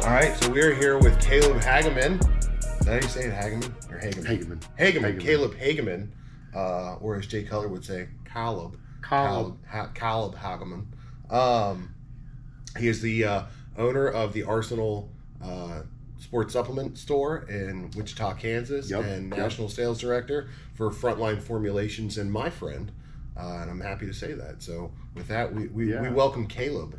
All right, so we're here with Caleb Hageman. Is that how you say it, Hageman or Hageman? Hageman. Caleb Hageman, or as Jay Cutler would say, Caleb Hageman. He is the owner of the Arsenal Sports Supplement Store in Wichita, Kansas, and National Sales Director for Frontline Formulations, and my friend. And I'm happy to say that. So with that, we welcome Caleb.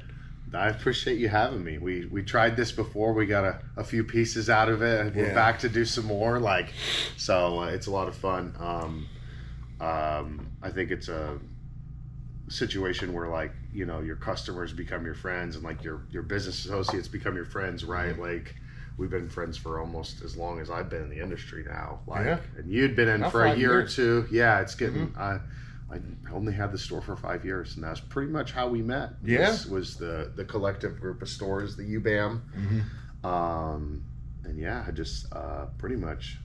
I appreciate you having me. We tried this before. We got a few pieces out of it, and we're back to do some more. So it's a lot of fun. I think it's a situation where your customers become your friends, and your business associates become your friends, right? We've been friends for almost as long as I've been in the industry now. And you'd been in for a year or two. Yeah, it's getting. I only had the store for 5 years, and that's pretty much how we met. Was the collective group of stores, the UBAM. I just pretty much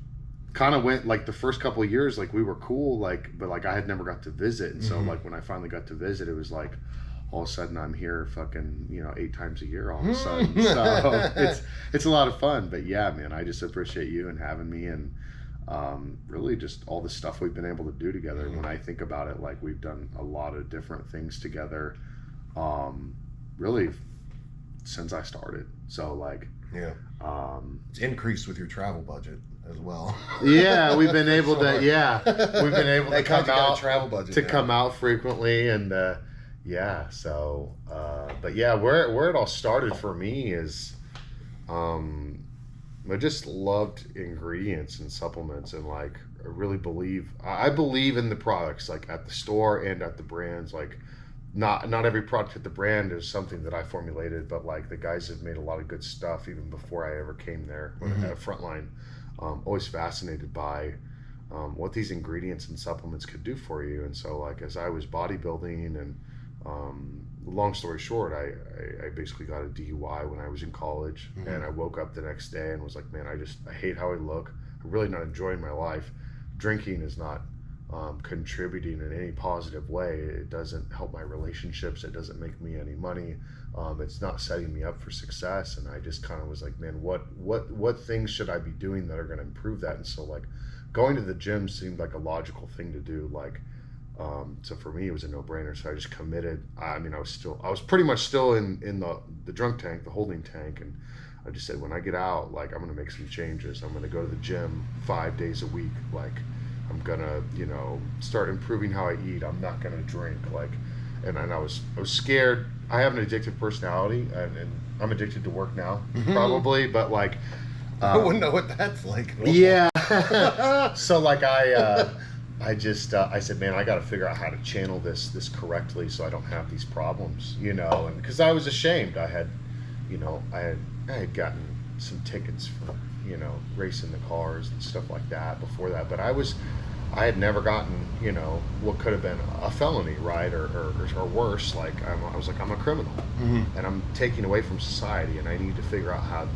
kind of went the first couple of years, we were cool, but I had never got to visit, and so when I finally got to visit, it was all of a sudden I'm here fucking 8 times a year all of a sudden. So it's a lot of fun. But yeah, man, I just appreciate you and having me, and really just all the stuff we've been able to do together. When I think about it, we've done a lot of different things together, really since I started. So it's increased with your travel budget as well. We've been able to come out travel budget to come out frequently, and but where it all started for me is I just loved ingredients and supplements, and I really believe in the products, at the store and at the brands. Not every product at the brand is something that I formulated, but the guys have made a lot of good stuff even before I ever came there at Frontline. Always fascinated by what these ingredients and supplements could do for you. And so as I was bodybuilding, and long story short, I basically got a DUI when I was in college, and I woke up the next day and was like, man, I hate how I look. I'm really not enjoying my life. Drinking is not contributing in any positive way. It doesn't help my relationships. It doesn't make me any money. It's not setting me up for success. And I just kind of was like, man, what things should I be doing that are going to improve that? And so going to the gym seemed like a logical thing to do. So for me, it was a no-brainer. So I just committed. I was pretty much still in the drunk tank, the holding tank, and I just said, when I get out, I'm going to make some changes. I'm going to go to the gym 5 days a week. I'm going to, start improving how I eat. I'm not going to drink. And I was scared. I have an addictive personality, and I'm addicted to work now, probably, but I wouldn't know what that's like. Yeah. So I said, man, I got to figure out how to channel this correctly so I don't have these problems, and because I was ashamed. I had gotten some tickets for, racing the cars and stuff like that before that, but I had never gotten, what could have been a felony, right? Or worse. I was I'm a criminal, and I'm taken away from society, and I need to figure out how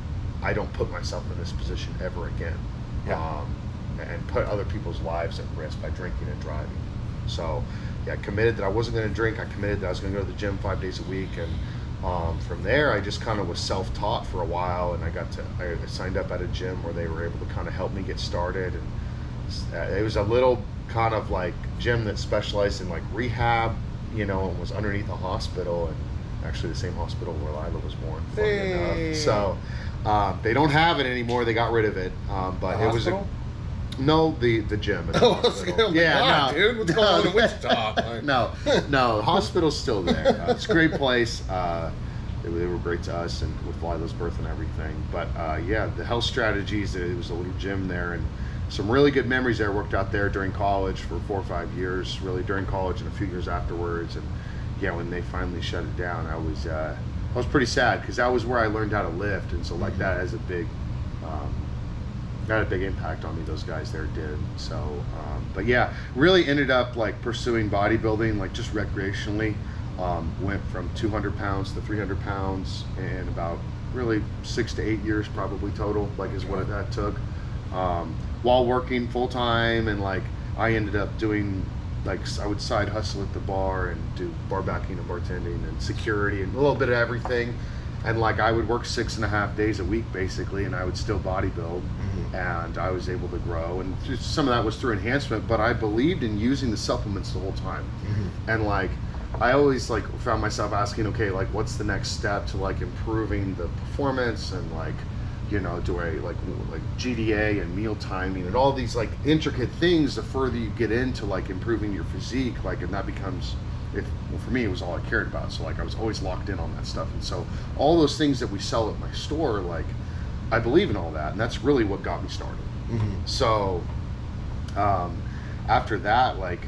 I don't put myself in this position ever again. And put other people's lives at risk by drinking and driving. So I committed that I wasn't going to drink. I committed that I was going to go to the gym 5 days a week, and from there I just kind of was self-taught for a while, and I signed up at a gym where they were able to kind of help me get started, and it was a little kind of gym that specialized in rehab, and was underneath a hospital, and actually the same hospital where Lila was born, funny enough. So they don't have it anymore. They got rid of it, but it was No, the gym. Dude, what's going on in Wichita? No, the hospital's still there. It's a great place. They were great to us, and with Lila's birth and everything. But the health strategies, it was a little gym there, and some really good memories there. Worked out there during college for 4 or 5 years, really during college and a few years afterwards. And when they finally shut it down, I was pretty sad, because that was where I learned how to lift, and so that has a big had a big impact on me. Those guys there did. So but really ended up pursuing bodybuilding just recreationally. Went from 200 pounds to 300 pounds in about really 6 to 8 years probably total, is what that took, while working full-time. And I ended up doing I would side hustle at the bar and do bar backing and bartending and security and a little bit of everything. And like I would work 6.5 days a week basically, and I would still bodybuild, and I was able to grow. And just some of that was through enhancement, but I believed in using the supplements the whole time. And like I always like found myself asking, okay, like what's the next step to like improving the performance, and like, you know, do I like GDA and meal timing and all these like intricate things. The further you get into like improving your physique, like, and that becomes, well, for me, it was all I cared about. So like I was always locked in on that stuff. And so all those things that we sell at my store, like I believe in all that, and that's really what got me started. So after that, like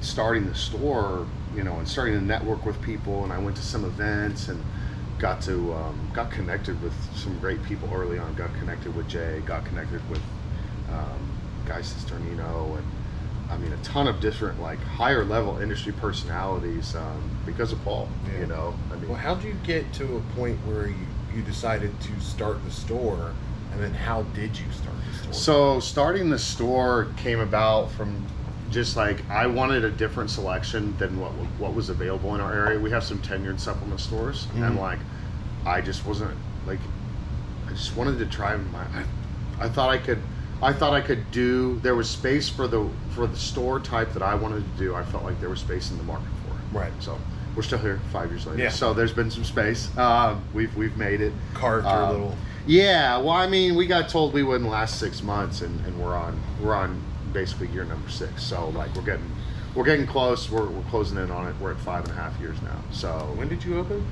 starting the store, you know, and starting to network with people, and I went to some events and got connected with some great people early on. Got connected with Jay, got connected with Guy Cisternino, and I mean a ton of different like higher level industry personalities because of Paul. You know, I mean, well, how did you get to a point where you decided to start the store, and then how did you start the store? So starting the store came about from just like I wanted a different selection than what was available in our area. We have some tenured supplement stores, and like I just wasn't like, I just wanted to try I thought I could do, there was space for the store type that I wanted to do. I felt like there was space in the market for it. Right. So we're still here 5 years later. Yeah. So there's been some space. We've made it. Carved your little. Yeah. Well, I mean, we got told we wouldn't last 6 months, and we're on basically year number 6. So like we're getting close. We're closing in on it. We're at 5.5 years now. So When did you open?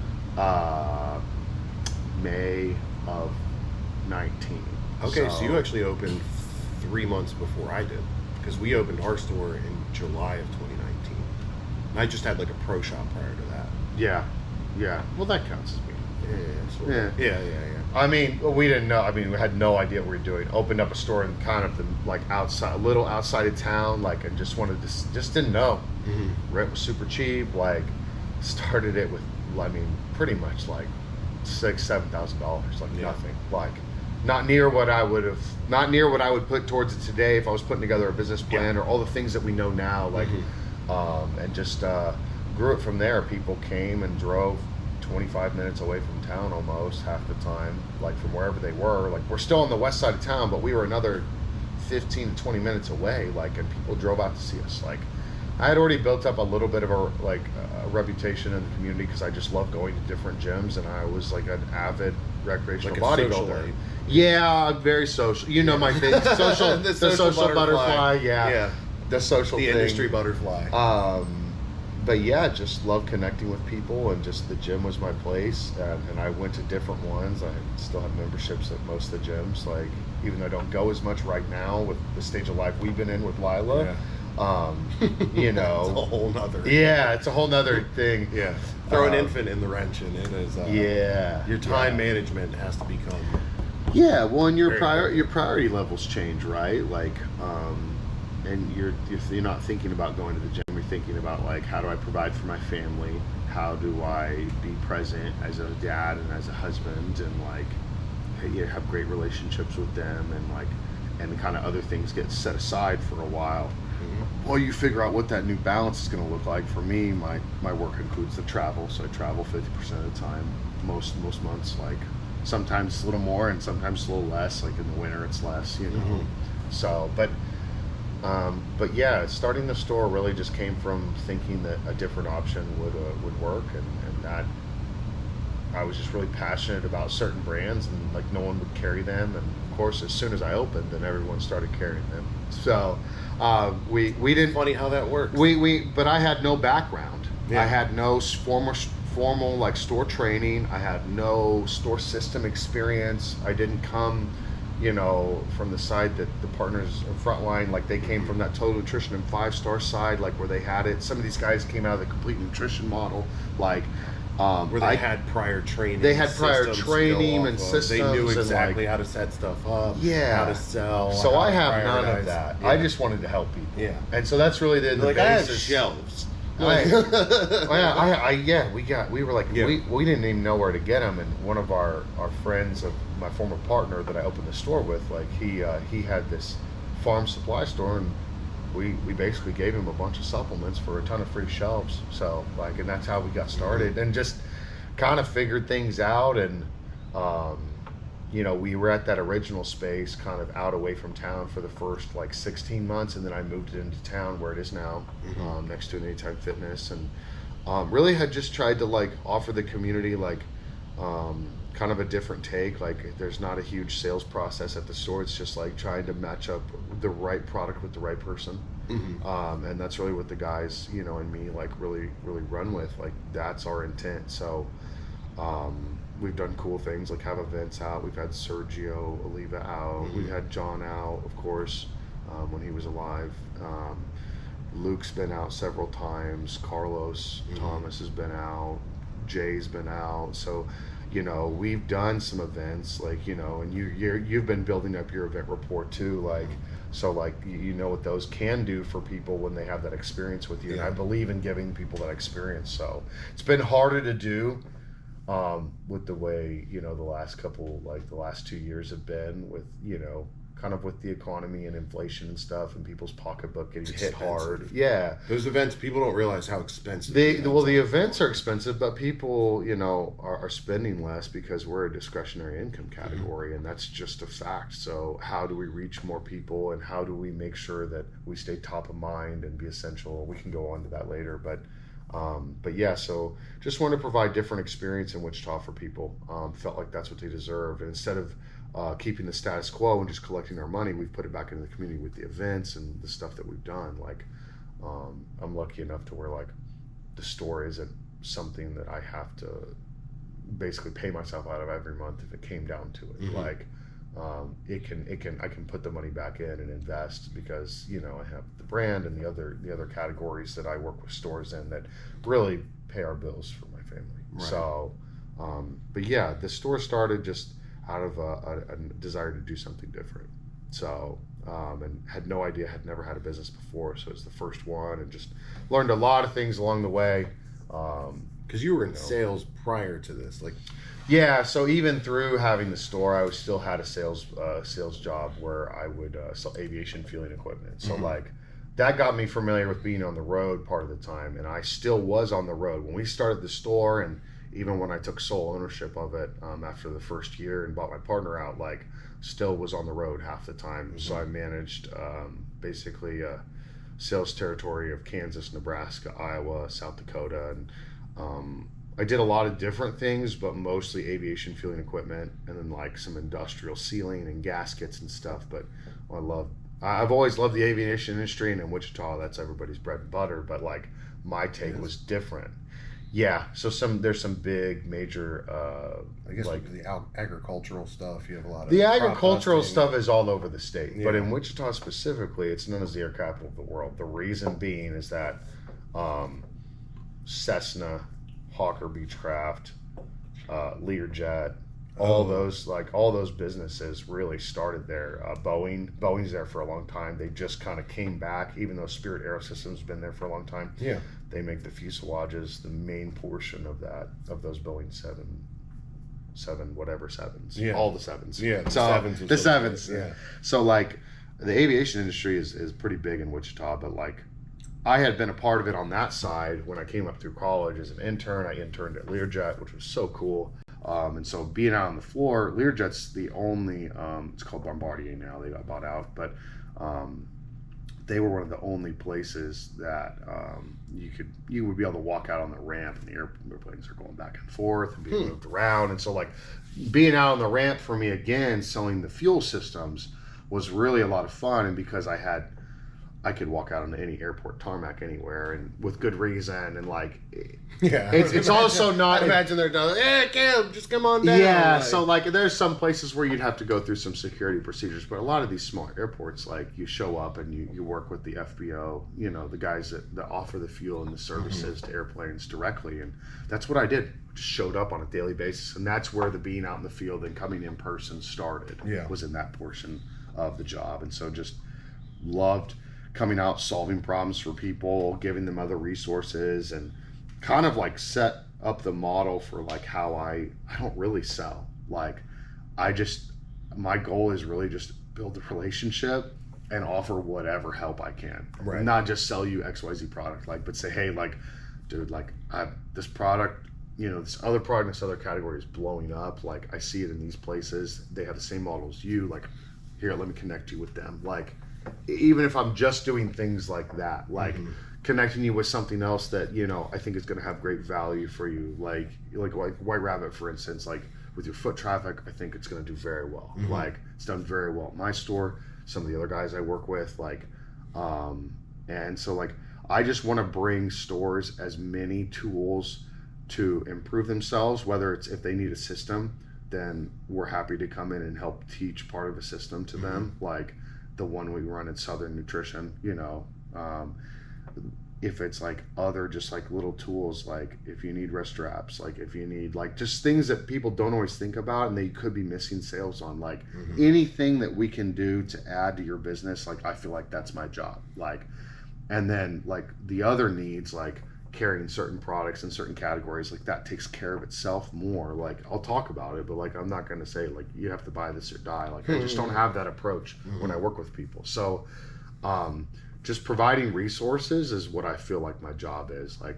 May of 19. Okay, so you actually opened 3 months before I did, because we opened our store in July of 2019. And I just had like a pro shop prior to that. Yeah. Well, that counts as me. Yeah. I mean, we didn't know. I mean, we had no idea what we were doing. Opened up a store in kind of the like outside, a little outside of town, like, and just wanted to, just didn't know. Rent was super cheap. Like, started it with, I mean, pretty much like $6,000-$7,000, like nothing. Like, not near what I would put towards it today if I was putting together a business plan or all the things that we know now. Like, and just grew it from there. People came and drove 25 minutes away from town almost half the time, like from wherever they were. Like, we're still on the west side of town, but we were another 15 to 20 minutes away, like, and people drove out to see us. Like, I had already built up a little bit of a reputation in the community because I just love going to different gyms, and I was like an avid recreational bodybuilder. Yeah, I'm very social. You know my thing. Social, the social butterfly. Yeah. The social the thing. industry butterfly. But yeah, just love connecting with people, and just the gym was my place, and I went to different ones. I still have memberships at most of the gyms, like, even though I don't go as much right now with the stage of life we've been in with Lila. You know, it's a whole nother. Yeah, it's a whole nother thing. Yeah, throw an infant in the wrench, and it is. Your time management has to become. Yeah, well, and your priority levels change, right? Like, and you're not thinking about going to the gym. You're thinking about, like, how do I provide for my family? How do I be present as a dad and as a husband, and like, you have great relationships with them, and like, and kind of other things get set aside for a while. Well, you figure out what that new balance is going to look like. For me, my work includes the travel, so I travel 50% of the time, most months. Like, sometimes it's a little more, and sometimes it's a little less. Like in the winter, it's less, you know. So, but yeah, starting the store really just came from thinking that a different option would work, and that I was just really passionate about certain brands, and like no one would carry them. And of course, as soon as I opened, then everyone started carrying them. So we didn't. Funny how that works. But I had no background. I had no formal like store training. I had no store system experience. I didn't come, you know, from the side that the partners of Frontline, like, they came from that total nutrition and 5-star side, like, where they had it. Some of these guys came out of the complete nutrition model, like, where they had prior training. They had prior training and systems. They knew exactly and, like, how to set stuff up. Yeah. How to sell. So I have none of that. Yeah. I just wanted to help people. Yeah. And so that's really the like, basis. I have shelves. We were like, we didn't even know where to get them. And one of our friends of my former partner that I opened the store with, like, he had this farm supply store, and we basically gave him a bunch of supplements for a ton of free shelves. So, like, and that's how we got started. And just kind of figured things out, and you know, we were at that original space kind of out away from town for the first like 16 months, and then I moved it into town where it is now, next to an Anytime Fitness, and really had just tried to like offer the community like kind of a different take. Like there's not a huge sales process at the store. It's just like trying to match up the right product with the right person. And that's really what the guys, you know, and me like really run with. Like that's our intent. So we've done cool things like have events out. We've had Sergio Oliva out. We've had John out, of course, when he was alive. Luke's been out several times. Carlos Thomas has been out. Jay's been out. So, you know, we've done some events, like, you know, and you've been building up your event report too, like, so like you know what those can do for people when they have that experience with you. And I believe in giving people that experience. So it's been harder to do with the way, you know, the last 2 years have been with, you know, kind of with the economy and inflation and stuff and people's pocketbook getting hit hard. Yeah. Those events, people don't realize how expensive the events are expensive, but people, you know, are spending less because we're a discretionary income category, and that's just a fact. So how do we reach more people, and how do we make sure that we stay top of mind and be essential? We can go on to that later, but yeah, so just want to provide different experience in Wichita for people. Felt like that's what they deserved, and instead of keeping the status quo and just collecting our money, we've put it back into the community with the events and the stuff that we've done. Like I'm lucky enough to where like the store isn't something that I have to basically pay myself out of every month if it came down to it. Like I can put the money back in and invest because, you know, I have the brand and the other categories that I work with stores in that really pay our bills for my family. Right. So but yeah, the store started just out of a desire to do something different. So and had no idea, had never had a business before, so it's the first one, and just learned a lot of things along the way. Because you were in sales prior to this, like. Yeah, so even through having the store, I still had a sales job where I would sell aviation fueling equipment. So like that got me familiar with being on the road part of the time, and I still was on the road when we started the store, and even when I took sole ownership of it after the first year and bought my partner out, like still was on the road half the time. So I managed basically a sales territory of Kansas, Nebraska, Iowa, South Dakota, and I did a lot of different things, but mostly aviation fueling equipment, and then like some industrial sealing and gaskets and stuff. But I've always loved the aviation industry, and in Wichita, that's everybody's bread and butter. But like my take was different. Yeah, so there's some big major I guess like the agricultural stuff. You have a lot of the agricultural stuff is all over the state, but in Wichita specifically, it's known as the air capital of the world. The reason being is that Cessna, Hawker Beechcraft, Learjet, all those businesses really started there. Boeing's there for a long time. They just kind of came back, even though Spirit Aerosystems has been there for a long time. Yeah, they make the fuselages, the main portion of those Boeing 777s. Yeah, all the sevens. Yeah, the sevens. Yeah. So like the aviation industry is pretty big in Wichita, but like I had been a part of it on that side when I came up through college as an intern. I interned at Learjet, which was so cool. And so being out on the floor, Learjet's the only, it's called Bombardier now, they got bought out, but they were one of the only places that you would be able to walk out on the ramp, and the airplanes are going back and forth and being moved around. And so like being out on the ramp for me again, selling the fuel systems was really a lot of fun. And because I could walk out on any airport tarmac anywhere, and with good reason, and like, it's also not. I imagine they're done. Hey, Cam, just come on down. Yeah, so like, there's some places where you'd have to go through some security procedures, but a lot of these small airports, like, you show up and you work with the FBO, you know, the guys that offer the fuel and the services to airplanes directly, and that's what I did. Just showed up on a daily basis, and that's where the being out in the field and coming in person started. Yeah, was in that portion of the job, and so just loved coming out, solving problems for people, giving them other resources, and kind of like set up the model for like how I don't really sell. Like my goal is really just build a relationship and offer whatever help I can. Right. Not just sell you XYZ product, like, but say, hey, like, dude, like, I have this product, this other product in this other category is blowing up. Like I see it in these places. They have the same model as you. Like, here, let me connect you with them. Like, even if I'm just doing things like that, like connecting you with something else that, I think is going to have great value for you. Like White Rabbit, for instance, like with your foot traffic, I think it's going to do very well. Like it's done very well at my store. Some of the other guys I work with, like, and so like, I just want to bring stores as many tools to improve themselves, whether it's if they need a system, then we're happy to come in and help teach part of a system to them, like the one we run at Southern Nutrition, if it's like other just like little tools, like if you need wrist straps, like if you need like just things that people don't always think about and they could be missing sales on, like anything that we can do to add to your business, like I feel like that's my job. Like, and then like the other needs, like carrying certain products in certain categories, like that takes care of itself more. Like I'll talk about it, but like I'm not going to say like you have to buy this or die. Like I just don't have that approach when I work with people. So just providing resources is what I feel like my job is. Like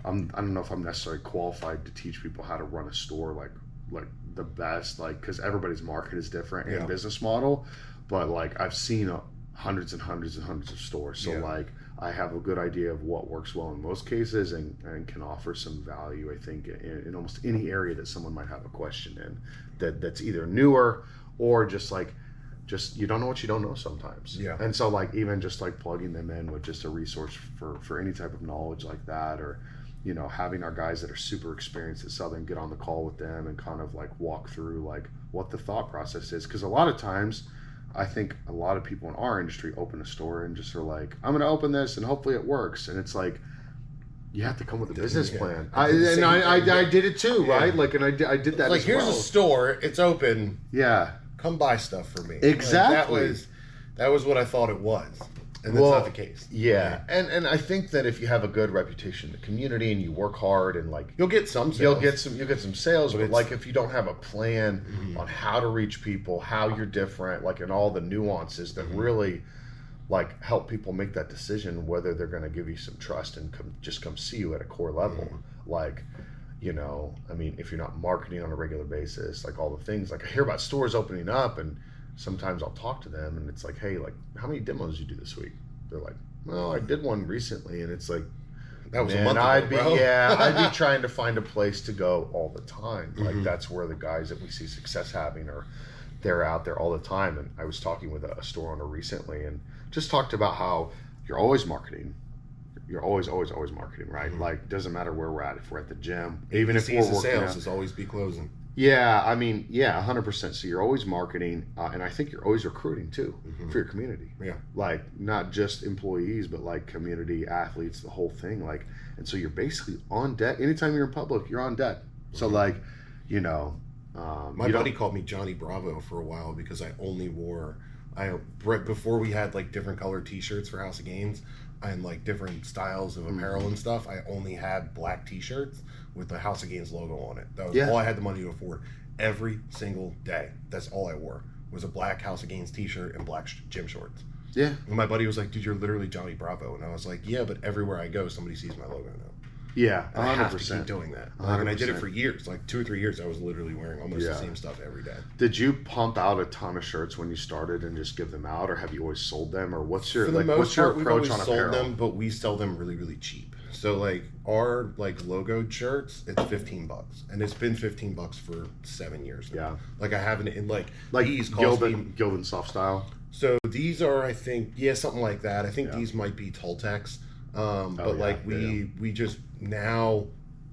I don't know if I'm necessarily qualified to teach people how to run a store like the best, like because everybody's market is different and business model, but like I've seen hundreds and hundreds and hundreds of stores, so like I have a good idea of what works well in most cases and can offer some value, I think, in almost any area that someone might have a question in that's either newer or just you don't know what you don't know sometimes. Yeah. And so like even just like plugging them in with just a resource for any type of knowledge like that, or having our guys that are super experienced at Southern get on the call with them and kind of like walk through like what the thought process is, because a lot of times I think a lot of people in our industry open a store and just are like, I'm going to open this and hopefully it works. And it's like, you have to come with a business plan. I did it too, right? Like, and I did that. Like, here's a store, it's open. Yeah. Come buy stuff for me. Exactly. Like, that was what I thought it was. And that's not the case. Yeah. And I think that if you have a good reputation in the community and you work hard and like you'll get some sales. You'll get some sales, but like if you don't have a plan on how to reach people, how you're different, like and all the nuances that really like help people make that decision whether they're going to give you some trust and come see you at a core level. Like, I mean, if you're not marketing on a regular basis, like all the things, like I hear about stores opening up and sometimes I'll talk to them and it's like, hey, like how many demos did you do this week? They're like, well, I did one recently, and it's like, that was a month ago, bro. I'd be trying to find a place to go all the time. Like that's where the guys that we see success having are, they're out there all the time. And I was talking with a store owner recently and just talked about how you're always marketing. You're always marketing, right? Like doesn't matter where we're at. If we're at the gym, even if we're working sales, out, is always be closing. Yeah, I mean, 100%. So you're always marketing, and I think you're always recruiting too for your community. Yeah, like not just employees, but like community athletes, the whole thing. Like, and so you're basically on deck. Anytime you're in public, you're on deck. So like, my buddy called me Johnny Bravo for a while because I only wore, right before we had like different colored T-shirts for House of Gains and like different styles of apparel and stuff. I only had black T-shirts with the House of Gains logo on it. That was all I had the money to afford. Every single day, that's all I wore was a black House of Gains T-shirt and black gym shorts. Yeah. And my buddy was like, "Dude, you're literally Johnny Bravo," and I was like, "Yeah, but everywhere I go, somebody sees my logo now." Yeah, 100%. I have to keep doing that. Like, and I did it for years, like 2 or 3 years. I was literally wearing almost the same stuff every day. Did you pump out a ton of shirts when you started and just give them out, or have you always sold them, or what's your approach on apparel? Sold them, but we sell them really, really cheap. So like our like logoed shirts, it's $15, and it's been $15 for 7 years now. Yeah, like I haven't in like these Gildan soft style. So these are, I think, something like that. I think these might be Toltecs.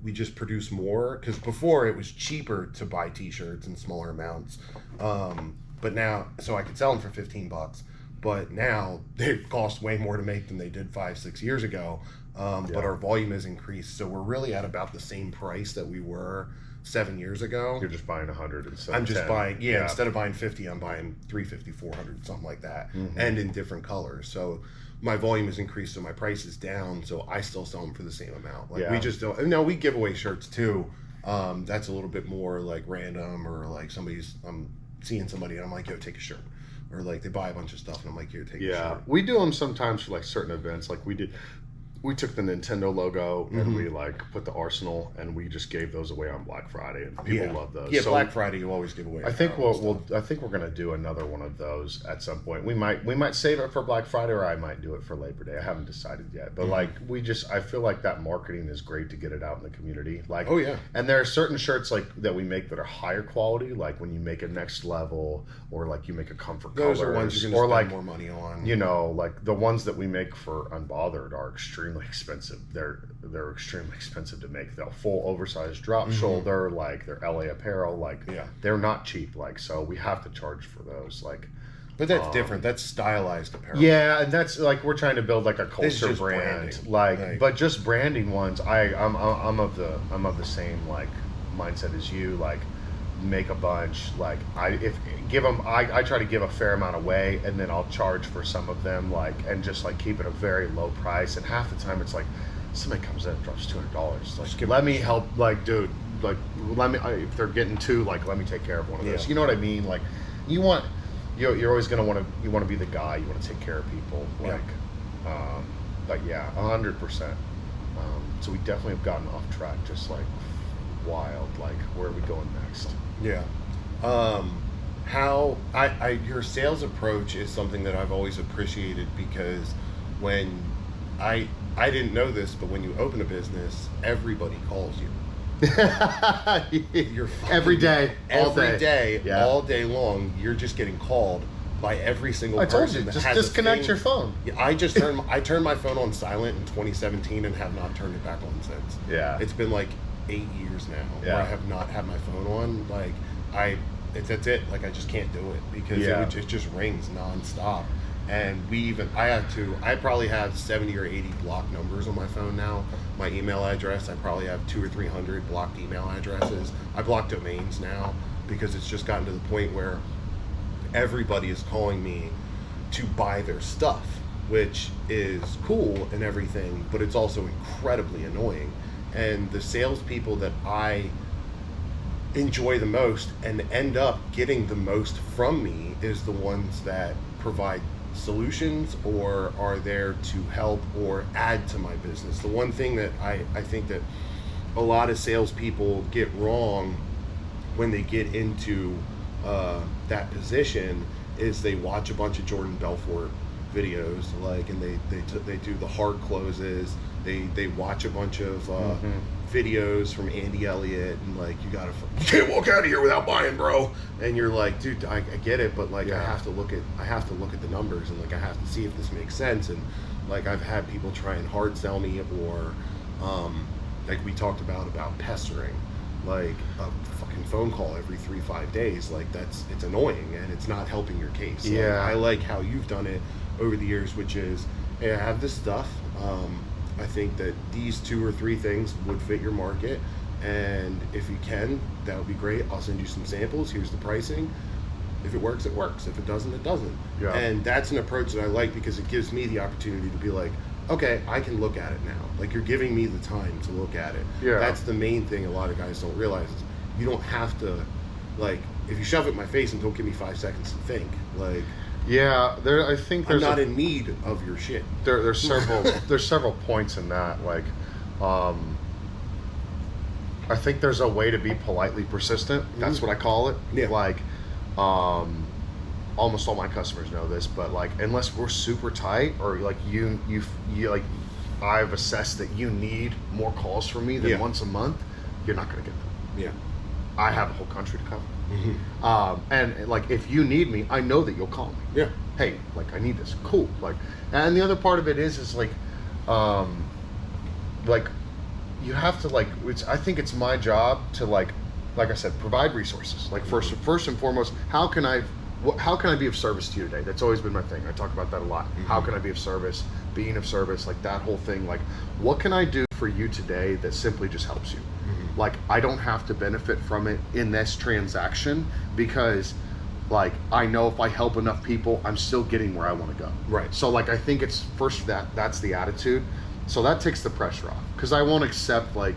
We just produce more because before it was cheaper to buy T-shirts in smaller amounts, but now so I could sell them for $15, but now they cost way more to make than they did 5-6 years ago. But our volume has increased, so we're really at about the same price that we were 7 years ago. You're just buying 100 instead. I'm just buying instead of buying 50, I'm buying 350, 400, something like that, and in different colors. So my volume has increased, so my price is down, so I still sell them for the same amount. Like we just don't. No, we give away shirts too. That's a little bit more like random, or like I'm seeing somebody and I'm like, yo, take a shirt, or like they buy a bunch of stuff and I'm like, here, take a shirt. We do them sometimes for like certain events. Like we we took the Nintendo logo and we like put the Arsenal and we just gave those away on Black Friday and people love those. Yeah, so Black Friday you always give away. I think I think we're gonna do another one of those at some point. We might save it for Black Friday or I might do it for Labor Day. I haven't decided yet. But like I feel like that marketing is great to get it out in the community. Like and there are certain shirts like that we make that are higher quality, like when you make a Next Level or like you make a Comfort Those Colors, are ones you're gonna spend more money on. You know, like the ones that we make for Unbothered are extremely expensive. They're extremely expensive to make. They're full oversized drop shoulder, like they're LA apparel, like they're not cheap. Like so, we have to charge for those. Like, but that's different. That's stylized apparel. Yeah, and that's like we're trying to build like a culture brand. Like, but just branding ones. I'm of the same like mindset as you. Like, make a bunch. Like I try to give a fair amount away and then I'll charge for some of them, like, and just like keep it a very low price. And half the time it's like somebody comes in and drops $200, like let me help, like dude, like let me, if they're getting two, like let me take care of one of those. You know what I mean? Like you're always going to want to be the guy, you want to take care of people, like but yeah, 100%. So we definitely have gotten off track, just like wild. Like where are we going next? How your sales approach is something that I've always appreciated, because when I didn't know this, but when you open a business, everybody calls you. You're every day, all day long. You're just getting called by every single person. I told you, just disconnect your phone. I turned my phone on silent in 2017 and have not turned it back on since. It's been like 8 years now where I have not had my phone on. Like that's it. Like I just can't do it because it just rings nonstop. And I probably have 70 or 80 blocked numbers on my phone now. My email address, I probably have 200 or 300 blocked email addresses. I block domains now because it's just gotten to the point where everybody is calling me to buy their stuff, which is cool and everything, but it's also incredibly annoying. And the salespeople that I enjoy the most and end up getting the most from me is the ones that provide solutions or are there to help or add to my business. The one thing that I think that a lot of salespeople get wrong when they get into that position is they watch a bunch of Jordan Belfort videos, like, and they do the hard closes. They watch a bunch of videos from Andy Elliott, and like you can't walk out of here without buying, bro. And you're like, dude, I get it, but like I have to look at the numbers, and like I have to see if this makes sense. And like I've had people try and hard sell me, or like we talked about pestering, like a fucking phone call every 3-5 days. Like it's annoying and it's not helping your case. Like, I like how you've done it over the years, which is, hey, I have this stuff. I think that these 2 or 3 things would fit your market, and if you can, that would be great. I'll send you some samples. Here's the pricing. If it works, it works. If it doesn't, it doesn't. And that's an approach that I like because it gives me the opportunity to be like, okay, I can look at it now. Like, you're giving me the time to look at it. That's the main thing a lot of guys don't realize is you don't have to, like, if you shove it in my face and don't give me 5 seconds to think, like, I think there's I'm not in need of your shit. There's several points in that. Like, I think there's a way to be politely persistent. That's what I call it. Like, almost all my customers know this, but like, unless we're super tight or like you like, I've assessed that you need more calls from me than once a month, you're not going to get them. I have a whole country to cover. And like, if you need me, I know that you'll call me. Hey, like, I need this. Cool. Like, and the other part of it is like you have to, like, I think it's my job to like I said, provide resources. Like, first and foremost, how can I be of service to you today? That's always been my thing. I talk about that a lot. How can I be of service? Being of service, like that whole thing. Like, what can I do for you today that simply just helps you? Like, I don't have to benefit from it in this transaction because, like, I know if I help enough people, I'm still getting where I want to go. So, like, I think it's first that's the attitude. So that takes the pressure off, because I won't accept, like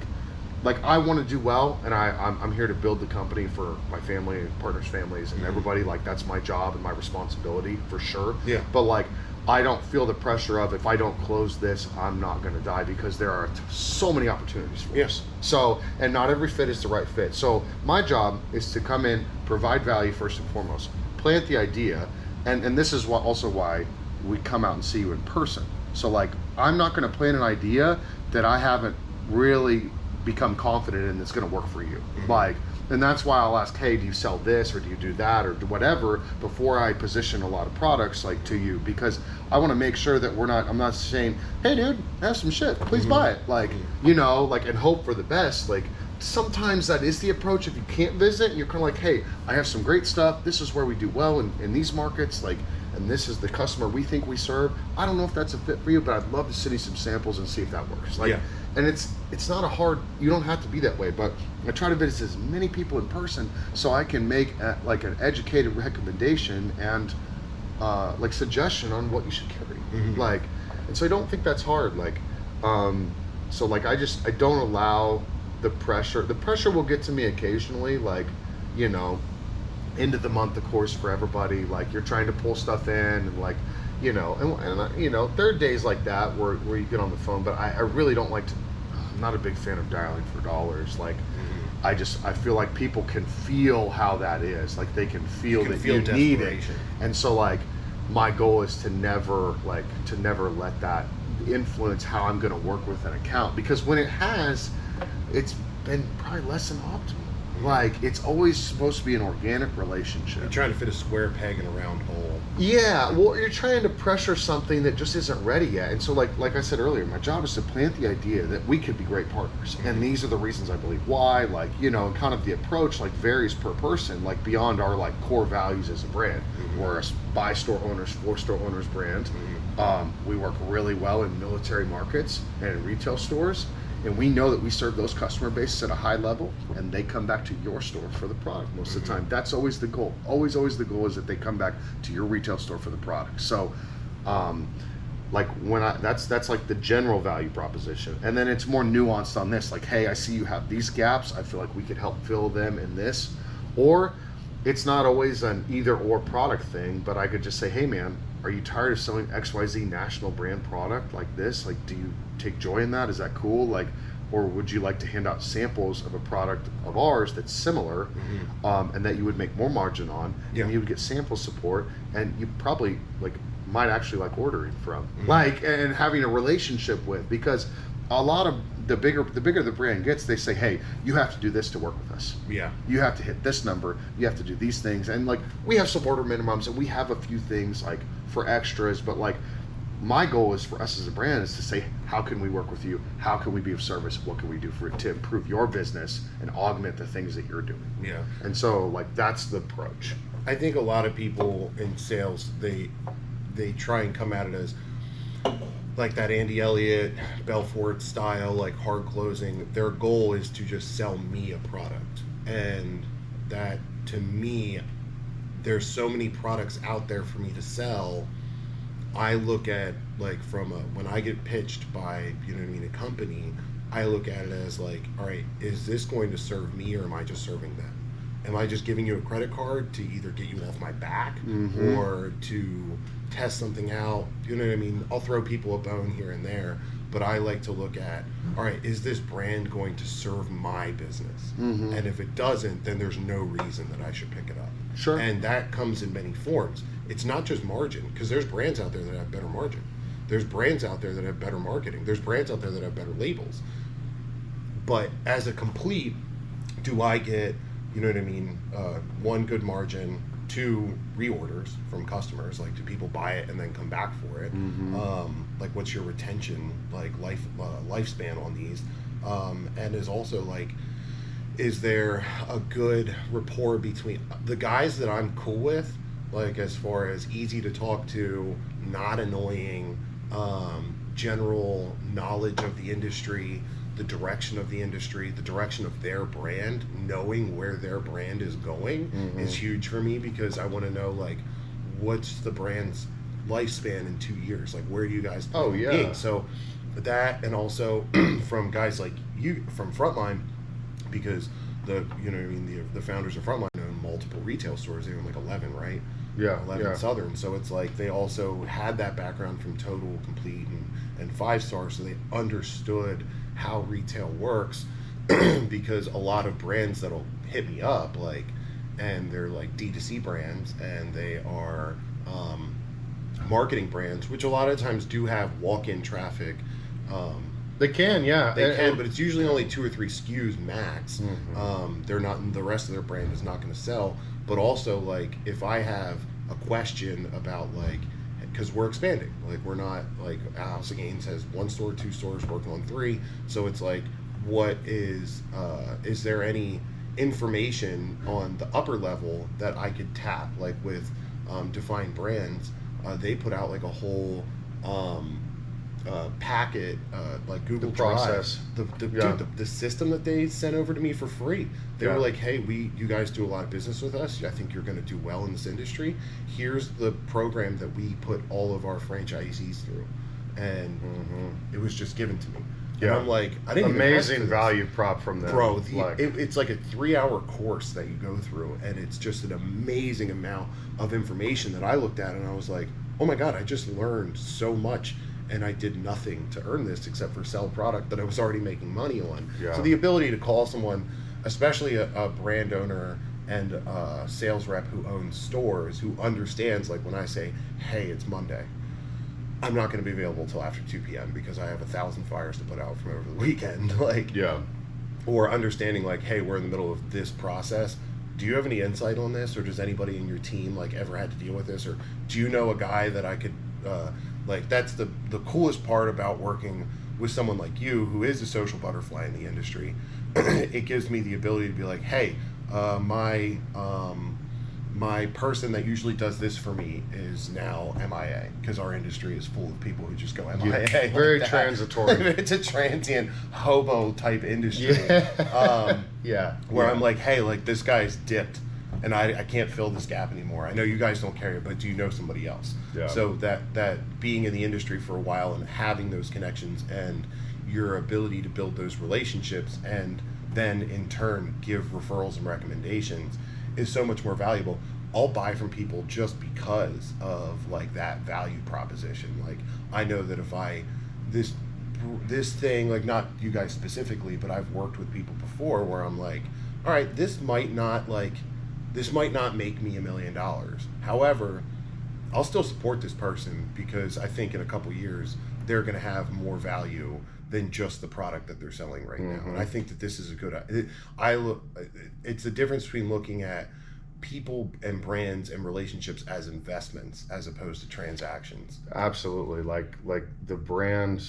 I want to do well, and I'm here to build the company for my family and partners' families and everybody. Like, that's my job and my responsibility for sure. But like, I don't feel the pressure of, if I don't close this, I'm not going to die, because there are so many opportunities for us. So, and not every fit is the right fit. So my job is to come in, provide value first and foremost, plant the idea, and this is also why we come out and see you in person. So like, I'm not going to plant an idea that I haven't really become confident in that's going to work for you. Like, and that's why I'll ask, hey, do you sell this, or do you do that, or whatever, before I position a lot of products like to you, because I want to make sure that I'm not saying, hey dude, have some shit, please buy it. Like, you know, like, and hope for the best. Like, sometimes that is the approach. If you can't visit, you're kind of like, hey, I have some great stuff. This is where we do well in these markets. Like, and this is the customer we think we serve. I don't know if that's a fit for you, but I'd love to send you some samples and see if that works. Like, and it's not a hard, you don't have to be that way, but I try to visit as many people in person so I can make like an educated recommendation and like suggestion on what you should carry. Like, and so I don't think that's hard. Like, so like, I don't allow the pressure. The pressure will get to me occasionally, like, you know, end of the month, of course, for everybody, like, you're trying to pull stuff in, and like, you know, and you know, there are days like that where you get on the phone, but I really don't like to, I'm not a big fan of dialing for dollars. Like, I feel like people can feel how that is. Like, they can feel that you need it. And so like, my goal is to never let that influence how I'm going to work with an account, because when it has, it's been probably less than optimal. Like, it's always supposed to be an organic relationship. You're trying to fit a square peg in a round hole. Yeah, well, you're trying to pressure something that just isn't ready yet. And so like I said earlier, my job is to plant the idea that we could be great partners. And these are the reasons I believe why, like, you know, kind of the approach like varies per person, like beyond our like core values as a brand. We're a buy store owners, floor store owners brand. We work really well in military markets and in retail stores. And we know that we serve those customer bases at a high level, and they come back to your store for the product most of the time. That's always the goal. Always the goal is that they come back to your retail store for the product. So, like, when that's like the general value proposition, and then it's more nuanced on this. Like, hey, I see you have these gaps. I feel like we could help fill them in this, or it's not always an either or product thing, but I could just say, hey man, are you tired of selling XYZ national brand product like this? Like, do you take joy in that? Is that cool? Like, or would you like to hand out samples of a product of ours that's similar, and that you would make more margin on, and you would get sample support, and you probably like might actually like ordering from, like, and having a relationship with, because a lot of the bigger the brand gets, they say, hey, you have to do this to work with us. Yeah. You have to hit this number. You have to do these things. And like, we have some order minimums, and we have a few things like for extras, but like, my goal is for us as a brand is to say, how can we work with you? How can we be of service? What can we do to improve your business and augment the things that you're doing? Yeah. And so like, that's the approach. I think a lot of people in sales, they try and come at it as like that Andy Elliott, Belfort style, like hard closing. Their goal is to just sell me a product. And that, to me, there's so many products out there for me to sell. I look at, like, when I get pitched by, you know what I mean, a company, I look at it as like, all right, is this going to serve me, or am I just serving them? Am I just giving you a credit card to either get you off my back or to test something out? You know what I mean? I'll throw people a bone here and there, but I like to look at, all right, is this brand going to serve my business? And if it doesn't, then there's no reason that I should pick it up. Sure. And that comes in many forms. It's not just margin, because there's brands out there that have better margin. There's brands out there that have better marketing. There's brands out there that have better labels. But as a complete, do I get, you know what I mean, one, good margin, two, reorders from customers? Like, do people buy it and then come back for it? Like, what's your retention, like, lifespan on these? And is also like, is there a good rapport between the guys that I'm cool with, like, as far as easy to talk to, not annoying, general knowledge of the industry, the direction of the industry, the direction of their brand, knowing where their brand is going is huge for me, because I want to know, like, what's the brand's lifespan in 2 years? Like, where do you guys plan on being? So that, and also from guys like you from Frontline, because the, you know what I mean, the founders of Frontline own multiple retail stores. They own like 11, right? Yeah, 11 Southern. So it's like they also had that background from Total, Complete, and 5 Star, so they understood how retail works. Because a lot of brands that'll hit me up, like, and they're like D2C brands, and they are marketing brands, which a lot of times do have walk-in traffic. They can, yeah. They can, but it's usually only 2 or 3 SKUs max. Mm-hmm. They're not, the rest of their brand is not going to sell. But also, like, if I have a question about, like, because we're expanding, like, we're not, like, House of Gains has 1 store, 2 stores, working on 3. So it's like, what is there any information on the upper level that I could tap, like with Defined Brands? They put out like a whole packet, like Google process. Drive. The system that they sent over to me for free. They were like, hey, you guys do a lot of business with us. I think you're going to do well in this industry. Here's the program that we put all of our franchisees through. And it was just given to me. Yeah, and I'm like, I didn't amazing value prop from them, bro. It's like a 3-hour course that you go through, and it's just an amazing amount of information that I looked at, and I was like, oh my god, I just learned so much, and I did nothing to earn this except for sell product that I was already making money on. Yeah. So the ability to call someone, especially a brand owner and a sales rep who owns stores, who understands, like when I say, hey, it's Monday, I'm not going to be available until after 2 p.m. because I have 1,000 fires to put out from over the weekend. Like, yeah. Or understanding, like, hey, we're in the middle of this process. Do you have any insight on this, or does anybody in your team like ever had to deal with this, or do you know a guy that I could like? That's the coolest part about working with someone like you, who is a social butterfly in the industry. It gives me the ability to be like, hey, my person that usually does this for me is now MIA, because our industry is full of people who just go MIA. Yeah, very transitory. It's a transient hobo type industry. Where I'm like, hey, like this guy's dipped and I can't fill this gap anymore. I know you guys don't carry it, but do you know somebody else? Yeah. So that being in the industry for a while and having those connections and your ability to build those relationships and then in turn give referrals and recommendations is so much more valuable. I'll buy from people just because of like that value proposition. Like I know that if this thing, like not you guys specifically, but I've worked with people before where I'm like, all right, this might not make me $1 million. However, I'll still support this person because I think in a couple years they're going to have more value than just the product that they're selling right now. And I think that this is a good. It's the difference between looking at people and brands and relationships as investments as opposed to transactions. Absolutely, like the brand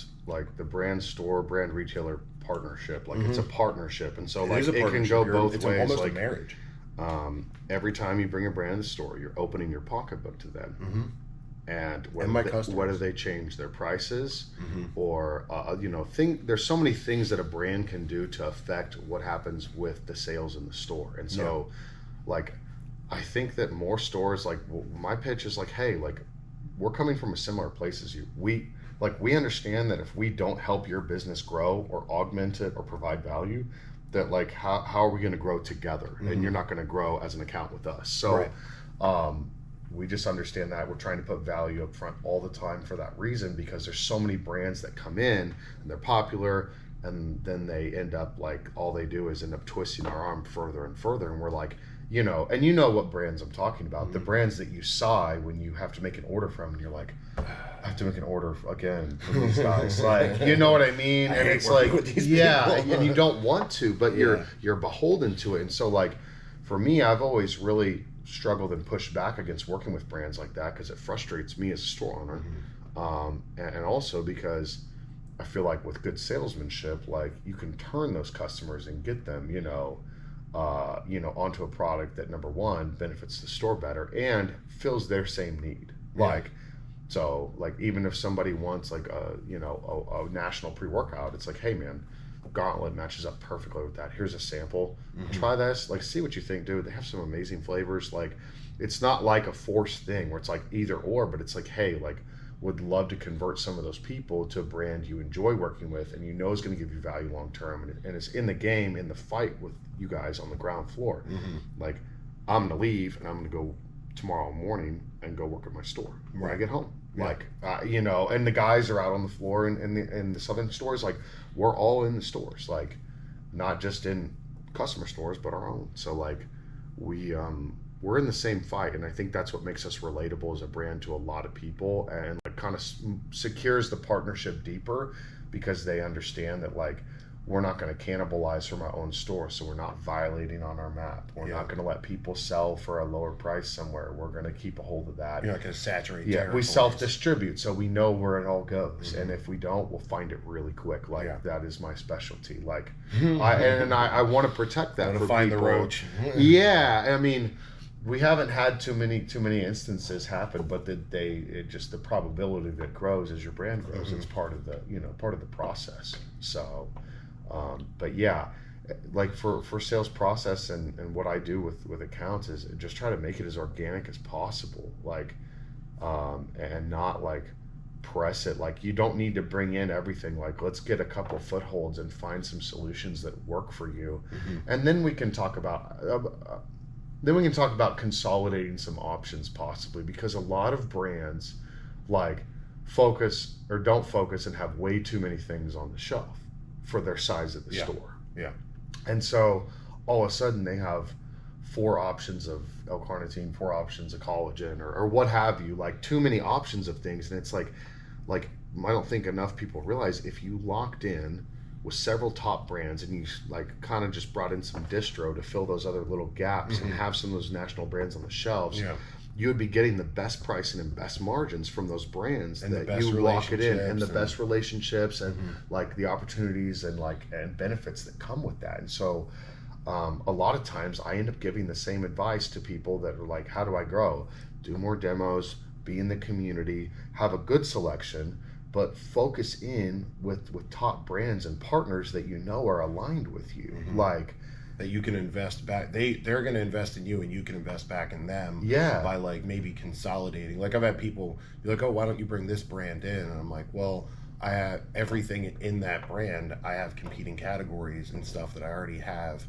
store, brand retailer partnership. Like it's a partnership, and so it can go both ways. It's almost like a marriage. Every time you bring a brand to the store, you're opening your pocketbook to them. And whether they change their prices or there's so many things that a brand can do to affect what happens with the sales in the store. And so like I think that more stores, like my pitch is like, hey, like we're coming from a similar place as you. We understand that if we don't help your business grow or augment it or provide value, that like how are we going to grow together? And you're not going to grow as an account with us. So we just understand that we're trying to put value up front all the time for that reason, because there's so many brands that come in and they're popular and then they end up like all they do is end up twisting our arm further and further. And we're like, and you know what brands I'm talking about, the brands that you sigh when you have to make an order from and you're like, I have to make an order again from these guys. Like, you know what I mean? And it's like, and you don't want to, but you're beholden to it. And so like, for me, I've always really struggled and pushed back against working with brands like that because it frustrates me as a store owner. And also because I feel like with good salesmanship, like you can turn those customers and get them, onto a product that number one benefits the store better and fills their same need. Like, so like even if somebody wants like a national pre-workout, it's like, hey man, Gauntlet matches up perfectly with that. Here's a sample. Try this. Like, see what you think, dude. They have some amazing flavors. Like, it's not like a forced thing where it's like either or, but it's like, hey, like, would love to convert some of those people to a brand you enjoy working with and you know is going to give you value long term, and it's in the game, in the fight with you guys on the ground floor. Like, I'm going to leave and I'm going to go tomorrow morning and go work at my store when I Right. get home. Yeah. Like, you know, and the guys are out on the floor in the southern stores. Like, we're all in the stores, like, not just in customer stores, but our own. So, like, we're in the same fight. And I think that's what makes us relatable as a brand to a lot of people, and like kind of secures the partnership deeper, because they understand that, like, we're not going to cannibalize from our own store, so we're not violating on our map. We're not going to let people sell for a lower price somewhere. We're going to keep a hold of that. You're not going to saturate. Yeah, we self-distribute, so we know where it all goes. And if we don't, we'll find it really quick. Like, that is my specialty. Like, I want to protect that for find people. the roach. Yeah, I mean, we haven't had too many instances happen, but just the probability that grows as your brand grows. It's part of the process. So. But yeah, like for sales process and what I do with accounts is just try to make it as organic as possible, like, and not like press it. Like, you don't need to bring in everything. Like, let's get a couple footholds and find some solutions that work for you, and then we can talk about consolidating some options possibly, because a lot of brands like focus or don't focus and have way too many things on the shelf for their size of the store. Yeah. And so all of a sudden they have 4 options of L-carnitine, 4 options of collagen, or what have you, like too many options of things. And it's like I don't think enough people realize, if you locked in with several top brands and you like kind of just brought in some distro to fill those other little gaps and have some of those national brands on the shelves, you would be getting the best pricing and best margins from those brands, and that you lock it in, and the best relationships and like the opportunities and benefits that come with that. And so a lot of times I end up giving the same advice to people that are like, how do I grow? Do more demos, be in the community, have a good selection, but focus in with top brands and partners that you know are aligned with you. Like, that you can invest back. They're going to invest in you, and you can invest back in them. Yeah. By like maybe consolidating. Like, I've had people be like, "Oh, why don't you bring this brand in?" And I'm like, "Well, I have everything in that brand. I have competing categories and stuff that I already have,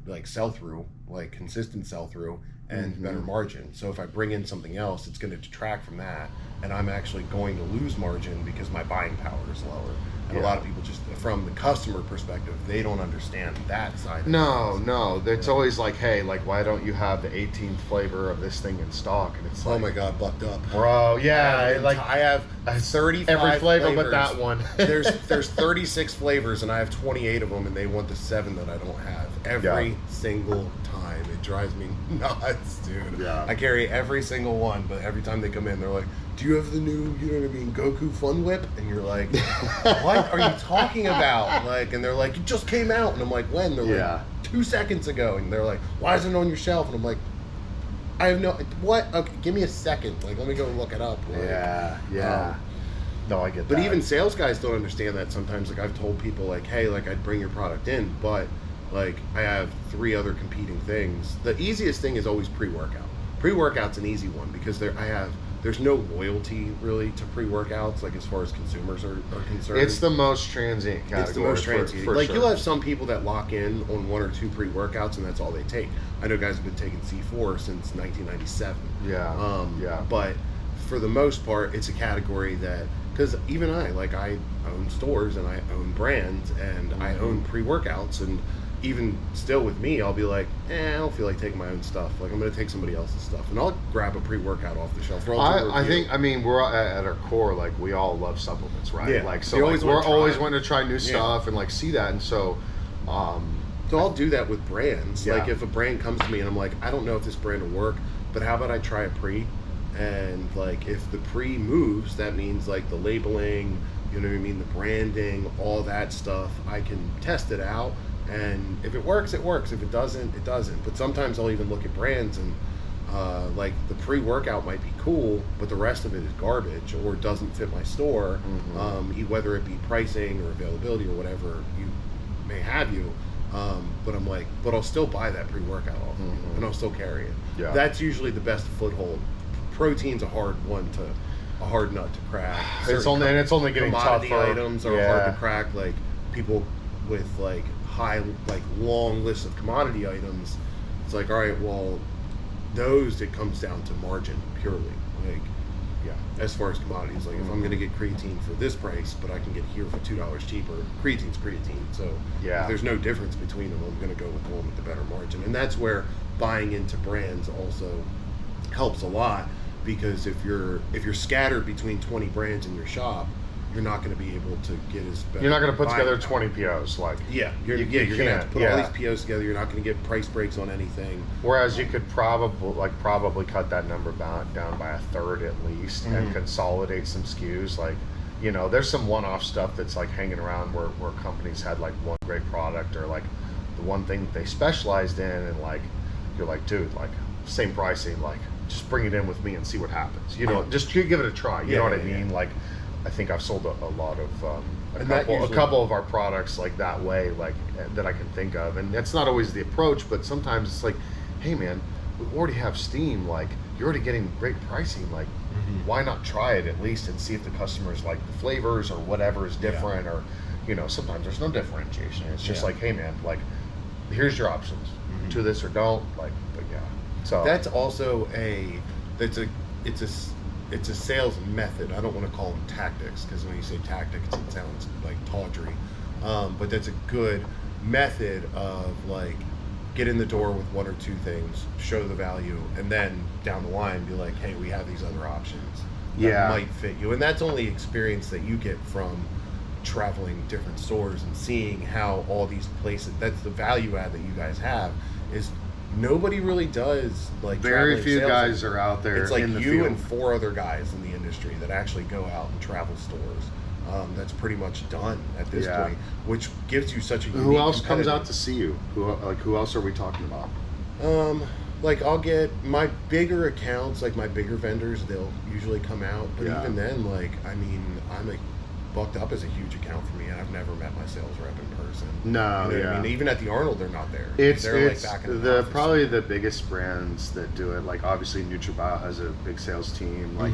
like sell through, like consistent sell through, and better margin. So if I bring in something else, it's going to detract from that, and I'm actually going to lose margin because my buying power is lower." And a lot of people, just from the customer perspective, they don't understand that side. No. It's always like, hey, like, why don't you have the 18th flavor of this thing in stock? And it's like, oh my God, bucked up, bro. Yeah, I have 35 every flavor flavors. but that one. there's 36 flavors, and I have 28 of them, and they want the 7 that I don't have every single time. It drives me nuts, dude. Yeah. I carry every single one, but every time they come in, they're like, "Do you have the new, you know what I mean, Goku Fun Whip?" And you're like, "What are you talking about?" Like, and they're like, "It just came out," and I'm like, "When?" They're like, 2 seconds ago, and they're like, "Why isn't it on your shelf?" And I'm like, I have no, what? Okay, give me a second. Like, let me go look it up. Like, no, I get that. But even sales guys don't understand that sometimes. Like, I've told people, like, hey, like, I'd bring your product in, but like, I have 3 other competing things. The easiest thing is always pre-workout. Pre-workout's an easy one, because there's no loyalty really to pre-workouts, like, as far as consumers are concerned. It's the most transient category. It's the most transient. For like, sure. You'll have some people that lock in on 1 or 2 pre-workouts, and that's all they take. I know guys have been taking C4 since 1997. But for the most part, it's a category that, because even I own stores and I own brands and I own pre-workouts, and even still with me, I'll be like, I don't feel like taking my own stuff. Like, I'm going to take somebody else's stuff, and I'll grab a pre-workout off the shelf. I think we're at our core, like, we all love supplements, right? Yeah. Like, so like, we're always wanting to try new stuff and like see that, and so I'll do that with brands. Like, if a brand comes to me and I'm like, I don't know if this brand will work, but how about I try a pre? And like, if the pre moves, that means like the labeling, you know what I mean, the branding, all that stuff, I can test it out. And if it works, it works. If it doesn't, it doesn't. But sometimes I'll even look at brands and like, the pre-workout might be cool, but the rest of it is garbage or doesn't fit my store, whether it be pricing or availability or whatever you may have you. But I'm like, but I'll still buy that pre-workout off of you, and I'll still carry it. Yeah. That's usually the best foothold. Protein's a hard nut to crack. It's only getting tougher. Commodity items are hard to crack. Like, people with like long lists of commodity items, it's like, all right, well, those, it comes down to margin purely. Like, Yeah. as far as commodities, like if I'm going to get creatine for this price, but I can get here for $2 cheaper, creatine's creatine. So if there's no difference between them, I'm going to go with the one with the better margin. And that's where buying into brands also helps a lot, because if you're scattered between 20 brands in your shop, you're not going to be able to get as better. You're not going to put together 20 Pos. Like you're going to have to put all these POs together. You're not going to get price breaks on anything. Whereas you could probably cut that number down by a third at least, and consolidate some SKUs. Like, you know, there's some one-off stuff that's like hanging around where companies had like one great product, or like the one thing that they specialized in, and like you're like, dude, like same pricing, like just bring it in with me and see what happens. You know, just give it a try. You know what I mean? Like, I think I've sold a lot of a couple of our products like that way, like that I can think of, and that's not always the approach, but sometimes it's like, hey man, we already have steam, like you're already getting great pricing, like why not try it at least and see if the customers like the flavors or whatever is different, or you know, sometimes there's no differentiation. It's just like, hey man, like here's your options, do this or don't, like, but so that's also it's a sales method. I don't want to call them tactics, because when you say tactics, it sounds like tawdry. But that's a good method of like get in the door with one or two things, show the value, and then down the line be like, hey, we have these other options that might fit you. And that's only experience that you get from traveling different stores and seeing how all these places, that's the value add that you guys have, is nobody really does. Like, very few guys are out there. It's like in the you field. And 4 other guys in the industry that actually go out and travel stores. That's pretty much done at this point, which gives you such a unique. Who else comes out to see you? Who else are we talking about? Like I'll get my bigger accounts, like my bigger vendors, they'll usually come out. But even then, like, I mean, I'm like Bucked Up is a huge account for me, and I've never met my sales rep in person. No, you know I mean, even at the Arnold, they're not there. They're like back in the office. Probably the biggest brands that do it. Like obviously, NutriBio has a big sales team. Like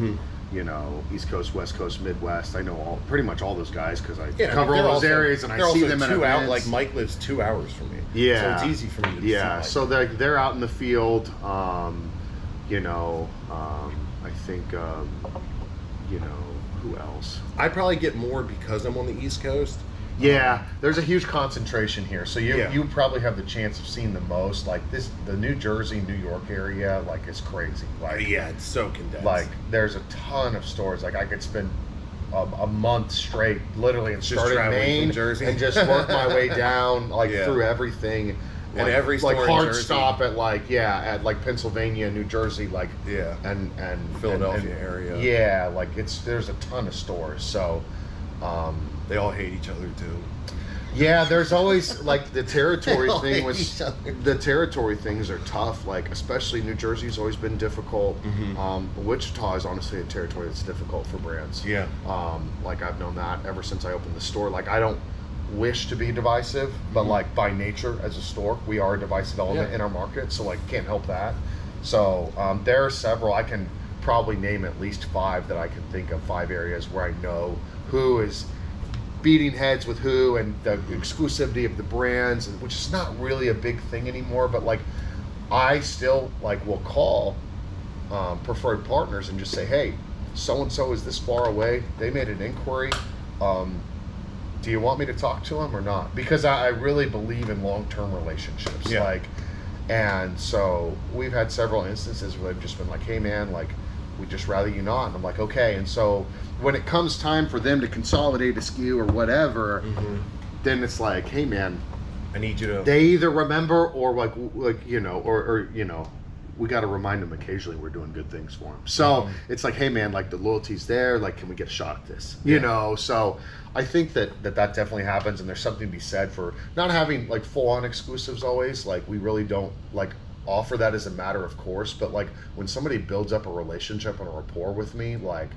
you know, East Coast, West Coast, Midwest. I know pretty much all those guys because I cover all those areas, and I see them at events. Like Mike lives 2 hours from me. Yeah, so it's easy for me to see Mike. So they're out in the field. You know, I think you know, who else? I probably get more because I'm on the East Coast. Yeah, there's a huge concentration here, so you probably have the chance of seeing the most. Like the New Jersey, New York area, like it's crazy. Like it's so condensed. Like there's a ton of stores. Like I could spend a month straight, literally, and start in Maine Jersey. and just work my way down, like through everything. And every store like in hard Jersey. stop at like Pennsylvania, New Jersey, like and Philadelphia area. Yeah, like there's a ton of stores. So they all hate each other too. Yeah, there's always like the territory thing the territory things are tough. Like especially New Jersey's always been difficult. Wichita is honestly a territory that's difficult for brands. Yeah. Like I've known that ever since I opened the store. Like I don't wish to be divisive, but like by nature as a store, we are a divisive element in our market, so like can't help that. So there are several. I can probably name at least 5 that I can think of, 5 areas where I know who is beating heads with who, and the exclusivity of the brands, which is not really a big thing anymore, but like I still like will call preferred partners and just say, hey, so and so is this far away, they made an inquiry, do you want me to talk to them or not? Because I really believe in long-term relationships. Like, and so we've had several instances where they've just been like, hey man, like we'd just rather you not. And I'm like, okay. And so when it comes time for them to consolidate a SKU or whatever, then it's like, hey man, I need you to. They either remember or like you know, or you know, we got to remind them occasionally we're doing good things for them. So it's like, hey man, like the loyalty's there. Like, can we get a shot at this? You know, so I think that definitely happens, and there's something to be said for not having like full-on exclusives always. Like we really don't like offer that as a matter of course, but like when somebody builds up a relationship and a rapport with me, like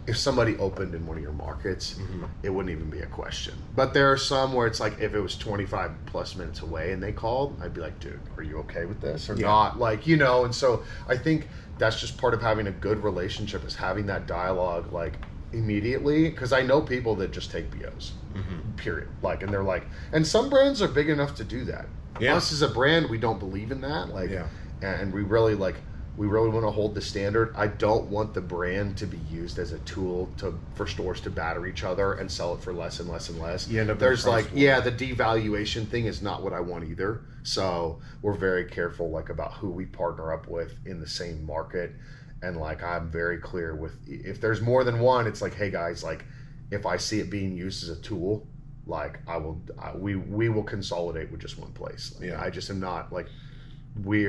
if somebody opened in one of your markets, it wouldn't even be a question. But there are some where it's like if it was 25 plus minutes away and they called, I'd be like, dude, are you okay with this or not? Like, you know, and so I think that's just part of having a good relationship, is having that dialogue like immediately, because I know people that just take BOs, period. Like, and they're like, and some brands are big enough to do that. Us as a brand, we don't believe in that. Like, and we really like, we really want to hold the standard. I don't want the brand to be used as a tool for stores to batter each other and sell it for less and less and less. There's the devaluation thing is not what I want either. So we're very careful like about who we partner up with in the same market. And like, I'm very clear with, if there's more than one, it's like, hey guys, like if I see it being used as a tool, like we will consolidate with just one place. Like, I just am not like, we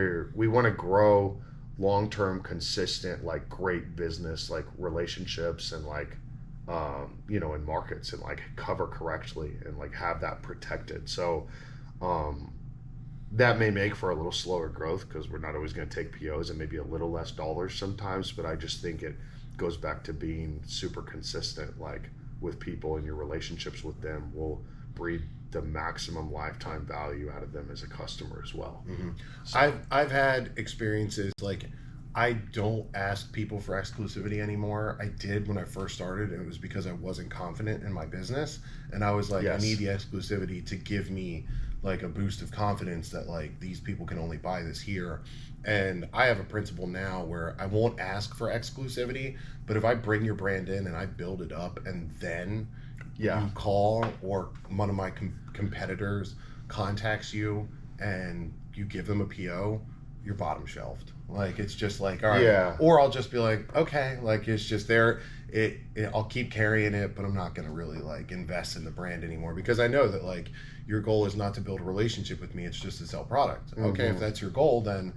want to grow long-term, consistent, like great business, like relationships and like, in markets and like cover correctly and like have that protected. So, that may make for a little slower growth because we're not always going to take POs and maybe a little less dollars sometimes, but I just think it goes back to being super consistent, like with people, and your relationships with them will breed the maximum lifetime value out of them as a customer as well. So, I've had experiences like, I don't ask people for exclusivity anymore. I did when I first started, and it was because I wasn't confident in my business, and I was like, I need the exclusivity to give me like a boost of confidence that like these people can only buy this here. And I have a principle now where I won't ask for exclusivity, but if I bring your brand in and I build it up and then you call, or one of my competitors contacts you and you give them a PO, you're bottom shelved. Like, it's just like, all right. Or I'll just be like, okay, like it's just there. I'll keep carrying it, but I'm not going to really like invest in the brand anymore, because I know that like your goal is not to build a relationship with me. It's just to sell product. Okay. If that's your goal, then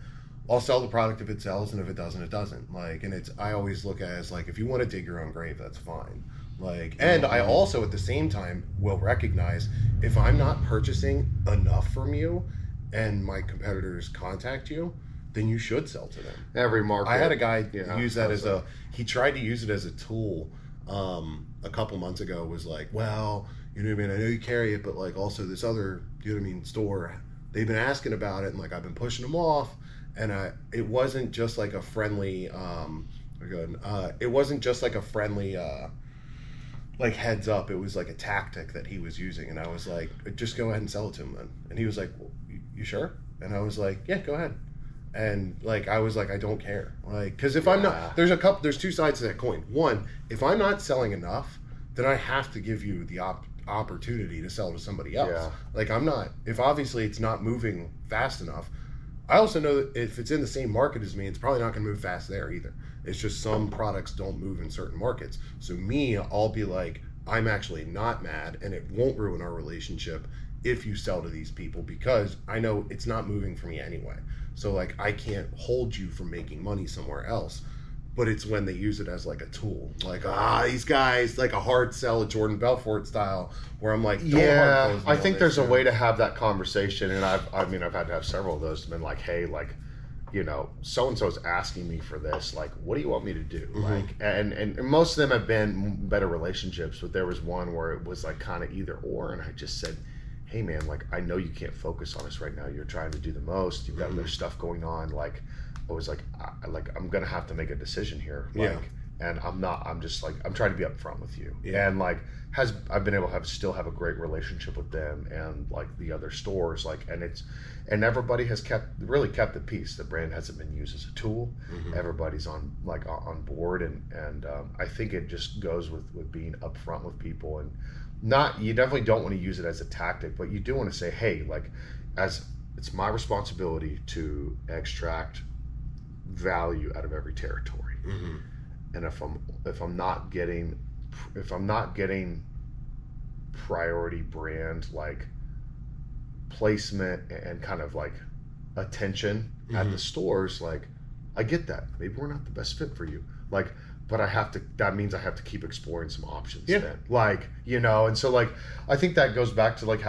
I'll sell the product if it sells, and if it doesn't, it doesn't. Like, and I always look at it as like, if you want to dig your own grave, that's fine. Like, and I also at the same time will recognize if I'm not purchasing enough from you and my competitors contact you, then you should sell to them. Every market. I had a guy use that as he tried to use it as a tool a couple months ago, was like, well, you know what I mean? I know you carry it, but like also this other, you know what I mean, store, they've been asking about it, and like I've been pushing them off, and it wasn't just like a friendly, it wasn't just like a friendly, like heads up. It was like a tactic that he was using, and I was like, just go ahead and sell it to him then. And he was like, well, you sure? And I was like, yeah, go ahead. And like, I was like, I don't care. Like, because if I'm not, there's two sides to that coin. One, if I'm not selling enough, then I have to give you the opportunity to sell to somebody else. Like, I'm not, if obviously it's not moving fast enough, I also know that if it's in the same market as me, it's probably not going to move fast there either. It's just some products don't move in certain markets. So me, I'll be like, I'm actually not mad, and it won't ruin our relationship if you sell to these people, because I know it's not moving for me anyway. So like, I can't hold you from making money somewhere else. But it's when they use it as like a tool, like these guys, like a hard sell, a Jordan Belfort style, where I'm like, I think there's a way to have that conversation, and I've had to have several of those. Been like, hey, like, you know, so and so's asking me for this, like, what do you want me to do? Like, and most of them have been better relationships, but there was one where it was like kind of either or, and I just said, hey man, like, I know you can't focus on us right now. You're trying to do the most. You've got other stuff going on. Like, I was like, I'm gonna have to make a decision here. Like, and I'm just like, I'm trying to be upfront with you. And like, I've been able to still have a great relationship with them and like the other stores. Like, and everybody has kept the peace. The brand hasn't been used as a tool. Everybody's on board, and I think it just goes with being upfront with people, and you definitely don't want to use it as a tactic, but you do want to say, hey, like, it's my responsibility to extract value out of every territory. And if I'm not getting priority brand like placement and kind of like attention at the stores, like, I get that maybe we're not the best fit for you, like, but that means I have to keep exploring some options then. Like, you know, and so like, I think that goes back to like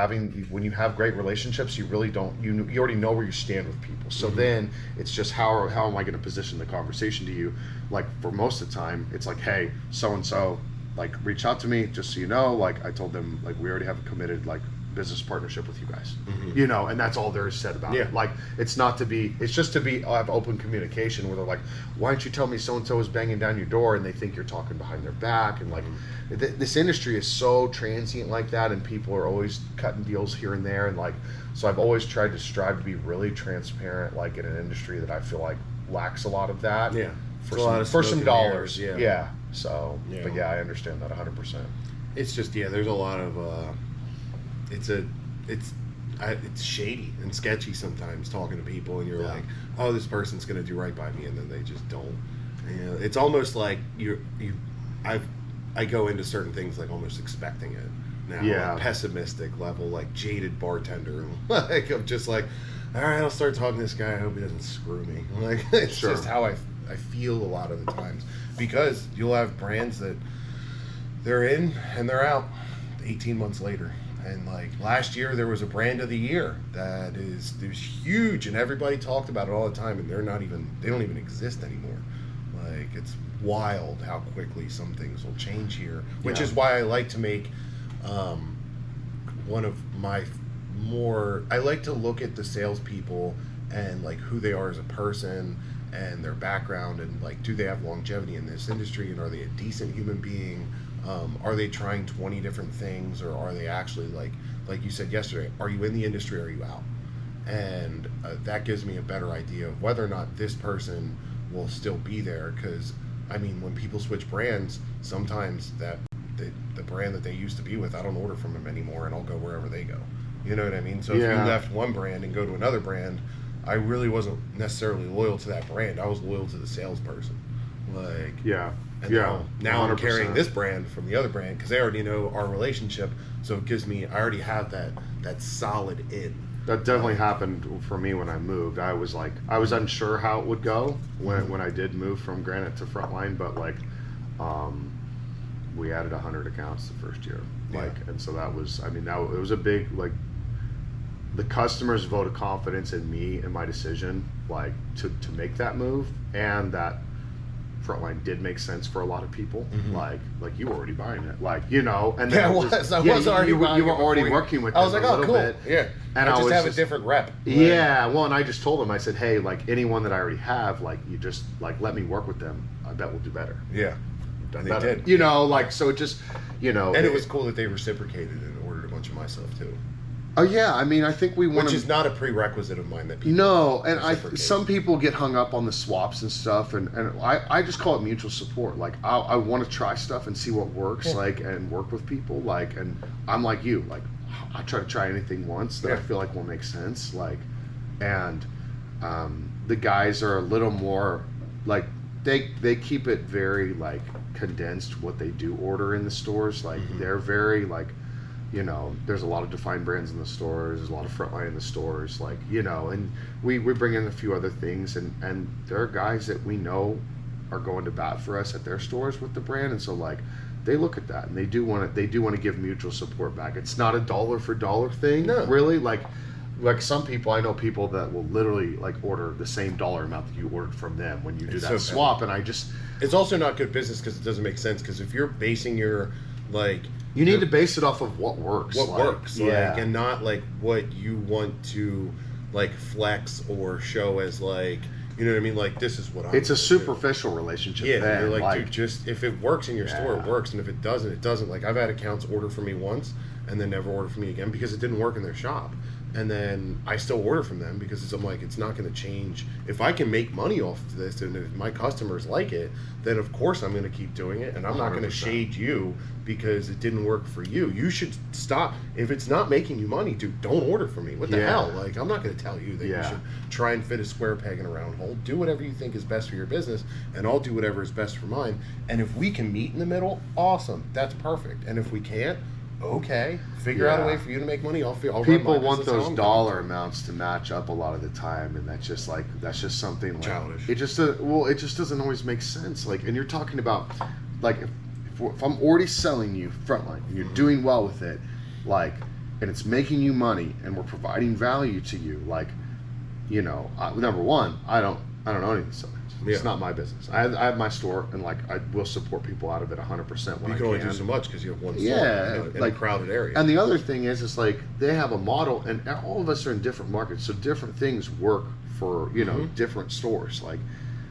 when you have great relationships, you really don't, you already know where you stand with people. So then it's just, how am I going to position the conversation to you? Like, for most of the time, it's like, hey, so-and-so, like, reach out to me, just so you know, like, I told them, like, we already have a committed, like, business partnership with you guys, you know, and that's all there is said about it. Like, it's just to have open communication where they're like, why don't you tell me so-and-so is banging down your door, and they think you're talking behind their back, and like, this industry is so transient like that, and people are always cutting deals here and there, and like, so I've always tried to strive to be really transparent, like, in an industry that I feel like lacks a lot of that. Yeah. For some dollars. Yeah. Yeah. So, Yeah. but yeah, I understand that 100%. It's just, there's a lot of, it's shady and sketchy sometimes talking to people, and you're like, oh, this person's going to do right by me, and then they just don't. It's almost like I go into certain things like almost expecting it now. Like pessimistic level, like jaded bartender. Like, I'm just like, all right, I'll start talking to this guy. I hope he doesn't screw me. Like, it's just how I feel a lot of the times, because you'll have brands that they're in and they're out 18 months later. And like last year, there was a brand of the year that is huge, and everybody talked about it all the time, and they don't even exist anymore. Like, it's wild how quickly some things will change here, which is why I like to make one of my I like to look at the salespeople and like who they are as a person and their background, and like, do they have longevity in this industry, and are they a decent human being? Are they trying 20 different things, or are they actually like you said yesterday, are you in the industry or are you out? And that gives me a better idea of whether or not this person will still be there. Because I mean, when people switch brands, sometimes the brand that they used to be with, I don't order from them anymore, and I'll go wherever they go. You know what I mean? So if you left one brand and go to another brand, I really wasn't necessarily loyal to that brand. I was loyal to the salesperson. Like, now I'm carrying this brand from the other brand because they already know our relationship. So it gives me, I already have that solid in. That definitely happened for me when I moved. I was unsure how it would go when I did move from Granite to Frontline, but like, we added 100 accounts the first year. And so that was, it was a big, like, the customers voted confidence in me and my decision, like, to make that move, and that Frontline did make sense for a lot of people. Like you were already buying it, like, you know, and then you were already working with them. I was like, oh, cool, bit. And I just have a different rep. Well, and I just told them, I said, hey, like, anyone that I already have, like, you just like let me work with them. I bet we'll do better. And they did. You know, like, so it just, you know, and it was cool that they reciprocated and ordered a bunch of my stuff too. Oh yeah, I think we want, which is not a prerequisite of mine that people. No, and some people get hung up on the swaps and stuff, and I just call it mutual support. Like, I want to try stuff and see what works, like, and work with people, like, and I'm like you, like, I try to try anything once that I feel like will make sense, like, and the guys are a little more like they keep it very like condensed what they do order in the stores, like they're very like, you know, there's a lot of defined brands in the stores, there's a lot of Frontline in the stores, like, you know, and we bring in a few other things, and there are guys that we know are going to bat for us at their stores with the brand, and so like they look at that and they do want to give mutual support back. It's not a dollar for dollar thing, really. Like some people, I know people that will literally like order the same dollar amount that you ordered from them when you do that swap, and it's also not good business because it doesn't make sense, because if you're basing your like, you need to base it off of what works. Like, and not like what you want to like flex or show as like, you know what I mean? Like, this is what I'm. It's a superficial relationship. Yeah, you're like, dude, just if it works in your store, it works, and if it doesn't, it doesn't. Like, I've had accounts order from me once and then never order from me again because it didn't work in their shop. And then I still order from them because I'm like, it's not going to change. If I can make money off of this and if my customers like it, then of course I'm going to keep doing it. And I'm not going to shade you because it didn't work for you. You should stop. If it's not making you money, dude, don't order from me. What the hell? Like, I'm not going to tell you that you should try and fit a square peg in a round hole. Do whatever you think is best for your business, and I'll do whatever is best for mine. And if we can meet in the middle, awesome. That's perfect. And if we can't, okay, figure out a way for you to make money. I'll people want those dollar amounts to match up a lot of the time, and that's just something like childish. It just doesn't always make sense. Like, and you're talking about like if I'm already selling you Frontline and you're doing well with it, like, and it's making you money and we're providing value to you, like, you know, number one, I don't know any of this stuff. It's not my business. I have my store, and like I will support people out of it 100% when I can. You can only do so much because you have one store in a crowded area. And the other thing is, it's like they have a model, and all of us are in different markets, so different things work for, you know, different stores. Like,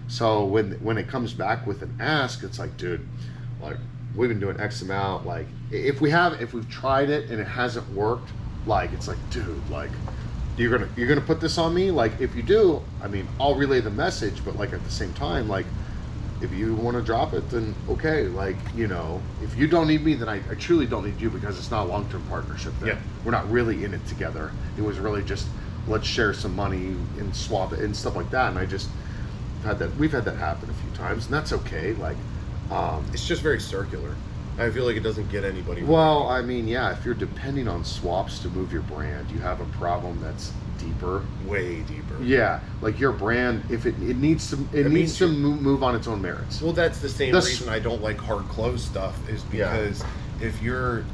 so when it comes back with an ask, it's like, dude, like, we've been doing X amount. Like, if we've tried it and it hasn't worked, like, it's like, dude, like, you're gonna put this on me? Like, if you do, I mean, I'll relay the message, but like at the same time, like, if you want to drop it, then okay. Like, you know, if you don't need me, then I truly don't need you, because it's not a long-term partnership. Then. Yeah. We're not really in it together. It was really just, let's share some money and swap it and stuff like that. And I just we've had that happen a few times, and that's okay. Like, it's just very circular. I feel like it doesn't get anybody. Well, I mean, yeah, if you're depending on swaps to move your brand, you have a problem that's deeper. Way deeper. Yeah, like your brand, if it needs to move on its own merits. Well, that's the same reason I don't like hard close stuff, is because if your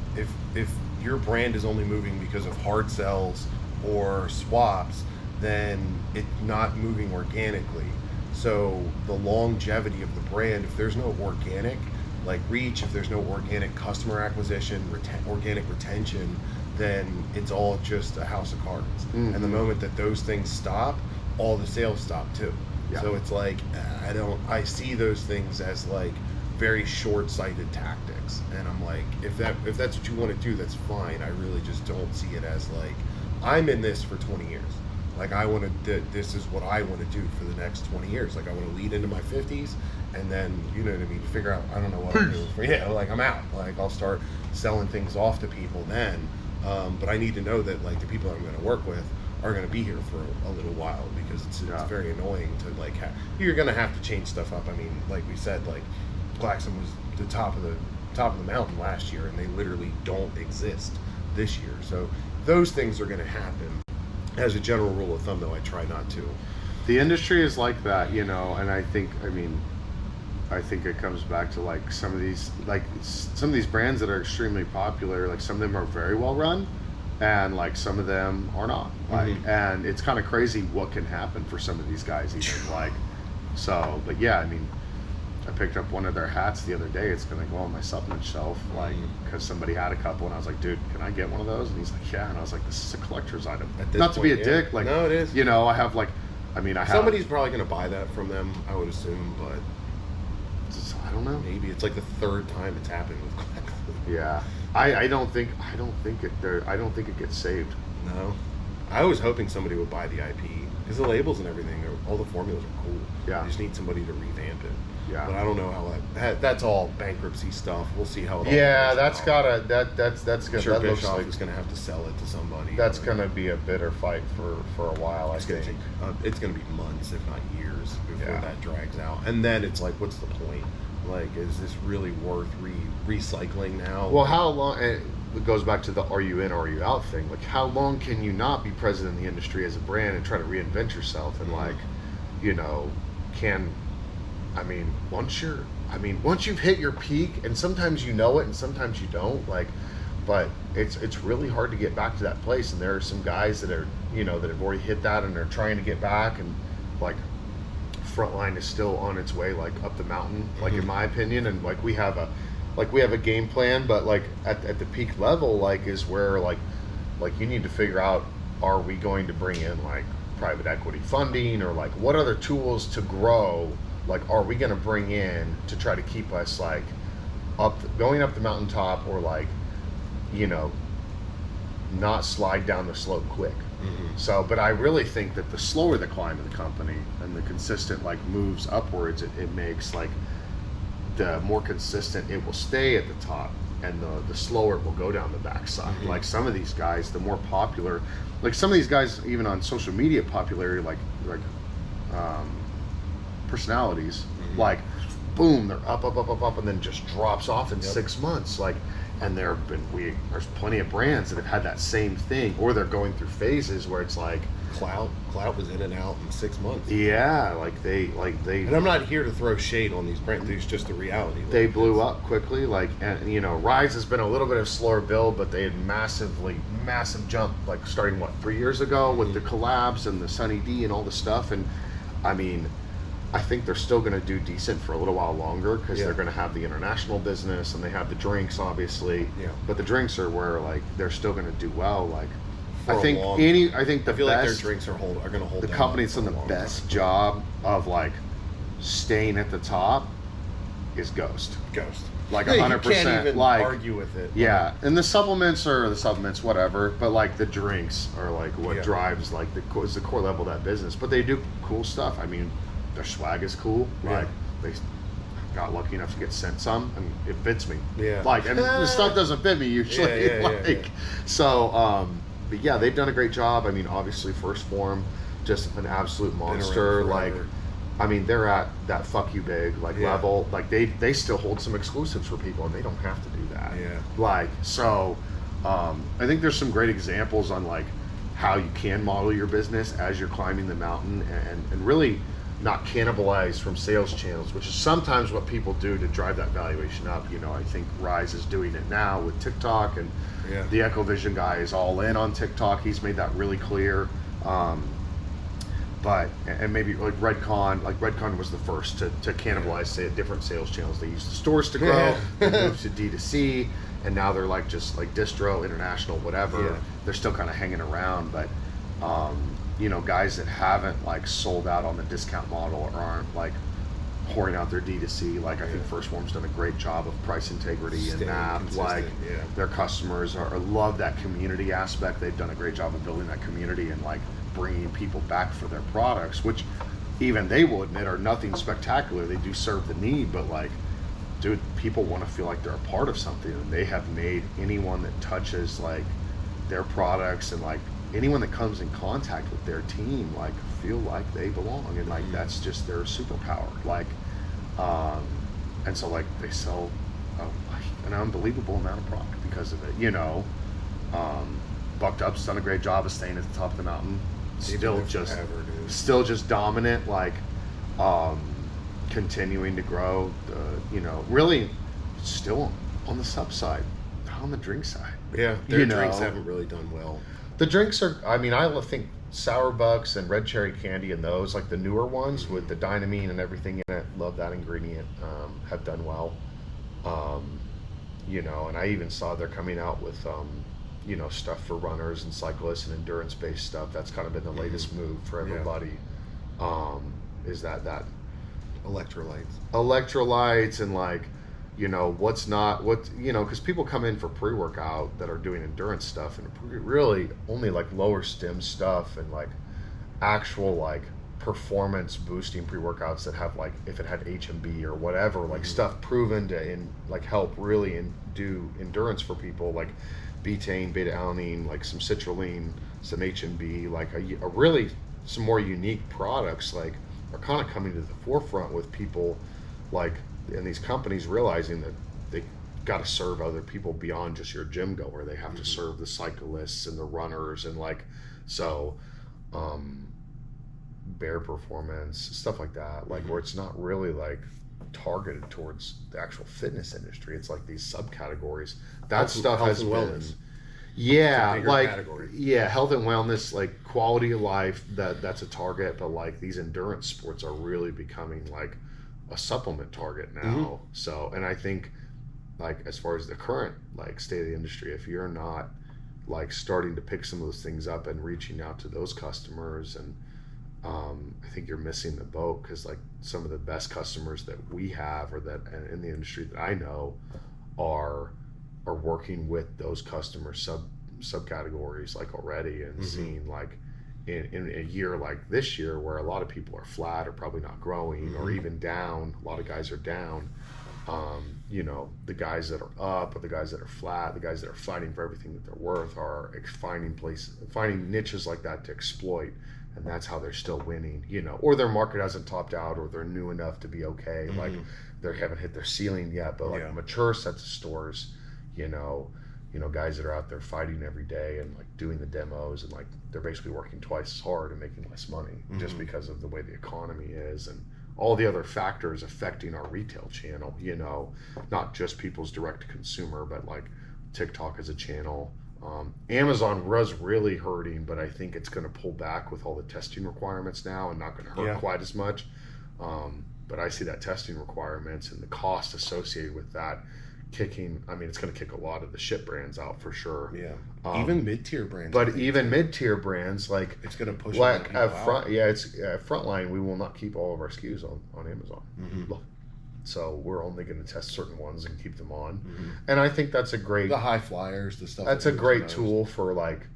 brand is only moving because of hard sells or swaps, then it's not moving organically. So the longevity of the brand, if there's no organic like reach, if there's no organic customer acquisition, organic retention, then it's all just a house of cards. Mm-hmm. And the moment that those things stop, all the sales stop too. Yeah. So it's like, I see those things as like very short-sighted tactics. And I'm like, if that's what you want to do, that's fine. I really just don't see it as like, I'm in this for 20 years. Like, this is what I want to do for the next 20 years. Like, I want to lead into my 50s, and then, you know what I mean, figure out, I don't know what I'm doing for, like, I'm out. Like, I'll start selling things off to people then. But I need to know that, like, the people I'm going to work with are going to be here for a little while, because it's very annoying to, like, you're going to have to change stuff up. I mean, like we said, like, Claxon was the top of the mountain last year, and they literally don't exist this year. So those things are going to happen. As a general rule of thumb, though, I try not to. The industry is like that, you know, and I think it comes back to like some of these brands that are extremely popular. Like, some of them are very well run, and like some of them are not. Like, and it's kind of crazy what can happen for some of these guys, even like. So, but yeah, I mean, I picked up one of their hats the other day. It's gonna go on my supplement shelf, like, because somebody had a couple, and I was like, dude, can I get one of those? And he's like, yeah. And I was like, this is a collector's item. Not to be a dick, like, no, it is. You know, I have like, I mean, somebody's probably gonna buy that from them, I would assume, but I don't know. Maybe it's like the third time it's happened with Claxon. Yeah, I don't think it gets saved. No, I was hoping somebody would buy the IP, because the labels and everything, all the formulas are cool. Yeah, you just need somebody to revamp it. Yeah, but I don't know how that's all bankruptcy stuff. We'll see how it all that's good. I'm sure Bischoff is gonna have to sell it to somebody. That's gonna be a bitter fight for a while. It's gonna be months, if not years, before that drags out. And then it's like, what's the point? Like, is this really worth recycling now? Well, how long? It goes back to the "are you in, or are you out" thing. Like, how long can you not be present in the industry as a brand and try to reinvent yourself? And like, you know, once you've hit your peak, and sometimes you know it and sometimes you don't, like, but it's really hard to get back to that place. And there are some guys that are, you know, that have already hit that, and they're trying to get back, and like, Frontline is still on its way, like, up the mountain, like, in my opinion. And like, we have a game plan, but like at the peak level, like, is where like you need to figure out, are we going to bring in like private equity funding, or like what other tools to grow, like, are we going to bring in to try to keep us like going up the mountaintop, or like, you know, not slide down the slope quick. So, but I really think that the slower the climb of the company and the consistent like moves upwards it makes, like, the more consistent it will stay at the top, and the slower it will go down the backside. Like, some of these guys, the more popular, like some of these guys, even on social media popularity, like personalities, like, boom, they're up, and then just drops off in 6 months. Like, and there's plenty of brands that have had that same thing, or they're going through phases where it's like Clout was in and out in 6 months. Yeah, they. And I'm not here to throw shade on these brands. It's just the reality. They blew up quickly. Like, and you know, Rise has been a little bit of a slower build, but they had massive jump, like, starting 3 years ago with the collabs and the Sunny D and all the stuff. And I mean, I think they're still going to do decent for a little while longer, because they're going to have the international business, and they have the drinks, obviously. Yeah. But the drinks are where, like, they're still going to do well. Like, I feel like their drinks are going to hold. The company that's done the best job of like staying at the top is Ghost. like Yeah, 100%. You can't even like, argue with it. Yeah, and the supplements are the supplements, whatever. But like the drinks are like what drives like the core level of that business. But they do cool stuff. I mean, their swag is cool. Like they got lucky enough to get sent some, and it fits me. Yeah. Like, and the stuff doesn't fit me usually. So, but yeah, they've done a great job. I mean, obviously, First Form, just an absolute monster. Like, I mean, they're at that fuck you big level. Like they still hold some exclusives for people, and they don't have to do that. Yeah. Like, so, I think there's some great examples on like how you can model your business as you're climbing the mountain, and really not cannibalize from sales channels, which is sometimes what people do to drive that valuation up. You know, I think Rise is doing it now with TikTok, and the EchoVision guy is all in on TikTok. He's made that really clear. But maybe like Redcon was the first to cannibalize say different sales channels. They used the stores to grow, they moved to D2C, and now they're like just like distro, international, whatever. They're still kind of hanging around, but you know, guys that haven't like sold out on the discount model or aren't like pouring out their D2C, like I think First Form's done a great job of price integrity and that. Like their customers love that community aspect. They've done a great job of building that community and like bringing people back for their products, which even they will admit are nothing spectacular. They do serve the need, but like, dude, people want to feel like they're a part of something, and they have made anyone that touches like their products and like anyone that comes in contact with their team like feel like they belong, and like that's just their superpower. Like and so like they sell an unbelievable amount of product because of it, you know. Bucked Up's done a great job of staying at the top of the mountain, still just dominant, like continuing to grow, you know, really still on the sub side, not on the drink side. Their drinks haven't really done well. The drinks are, I mean, I think Sour Bucks and Red Cherry Candy and those, like the newer ones with the dynamine and everything in it, love that ingredient, have done well. You know, and I even saw they're coming out with, you know, stuff for runners and cyclists and endurance-based stuff. That's kind of been the latest move for everybody. Is that electrolytes and like, you know, you know, because people come in for pre-workout that are doing endurance stuff and really only like lower stim stuff and like actual like performance boosting pre-workouts that have like, if it had HMB or whatever, like stuff proven to like help really do endurance for people, like betaine, beta-alanine, like some citrulline, some HMB, like a really some more unique products like are kind of coming to the forefront with people like, and these companies realizing that they got to serve other people beyond just your gym goer. They have to serve the cyclists and the runners and like, so Bear Performance, stuff like that, like where it's not really like targeted towards the actual fitness industry. It's like these subcategories. That stuff has been wellness. Like category. Health and wellness, like quality of life, that's a target, but like these endurance sports are really becoming like a supplement target now. So, and I think like as far as the current like state of the industry, if you're not like starting to pick some of those things up and reaching out to those customers, and I think you're missing the boat, because like some of the best customers that we have or that in the industry that I know are working with those customer subcategories like already, and seeing like in a year like this year where a lot of people are flat or probably not growing or even down, a lot of guys are down, you know, the guys that are up or the guys that are flat, the guys that are fighting for everything that they're worth are finding niches like that to exploit, and that's how they're still winning, you know, or their market hasn't topped out, or they're new enough to be okay, like they haven't hit their ceiling yet, but like mature sets of stores, you know, guys that are out there fighting every day and like doing the demos, and like they're basically working twice as hard and making less money just because of the way the economy is and all the other factors affecting our retail channel, you know, not just people's direct to consumer, but like TikTok as a channel. Amazon was really hurting, but I think it's going to pull back with all the testing requirements now and not going to hurt quite as much. But I see that testing requirements and the cost associated with that kicking, I mean, it's going to kick a lot of the shit brands out for sure. Even mid-tier brands. But even mid-tier brands, like it's going to push like at Frontline, we will not keep all of our SKUs on Amazon. So we're only going to test certain ones and keep them on. And I think that's a great... The high flyers, the stuff. That's a great tool for, like,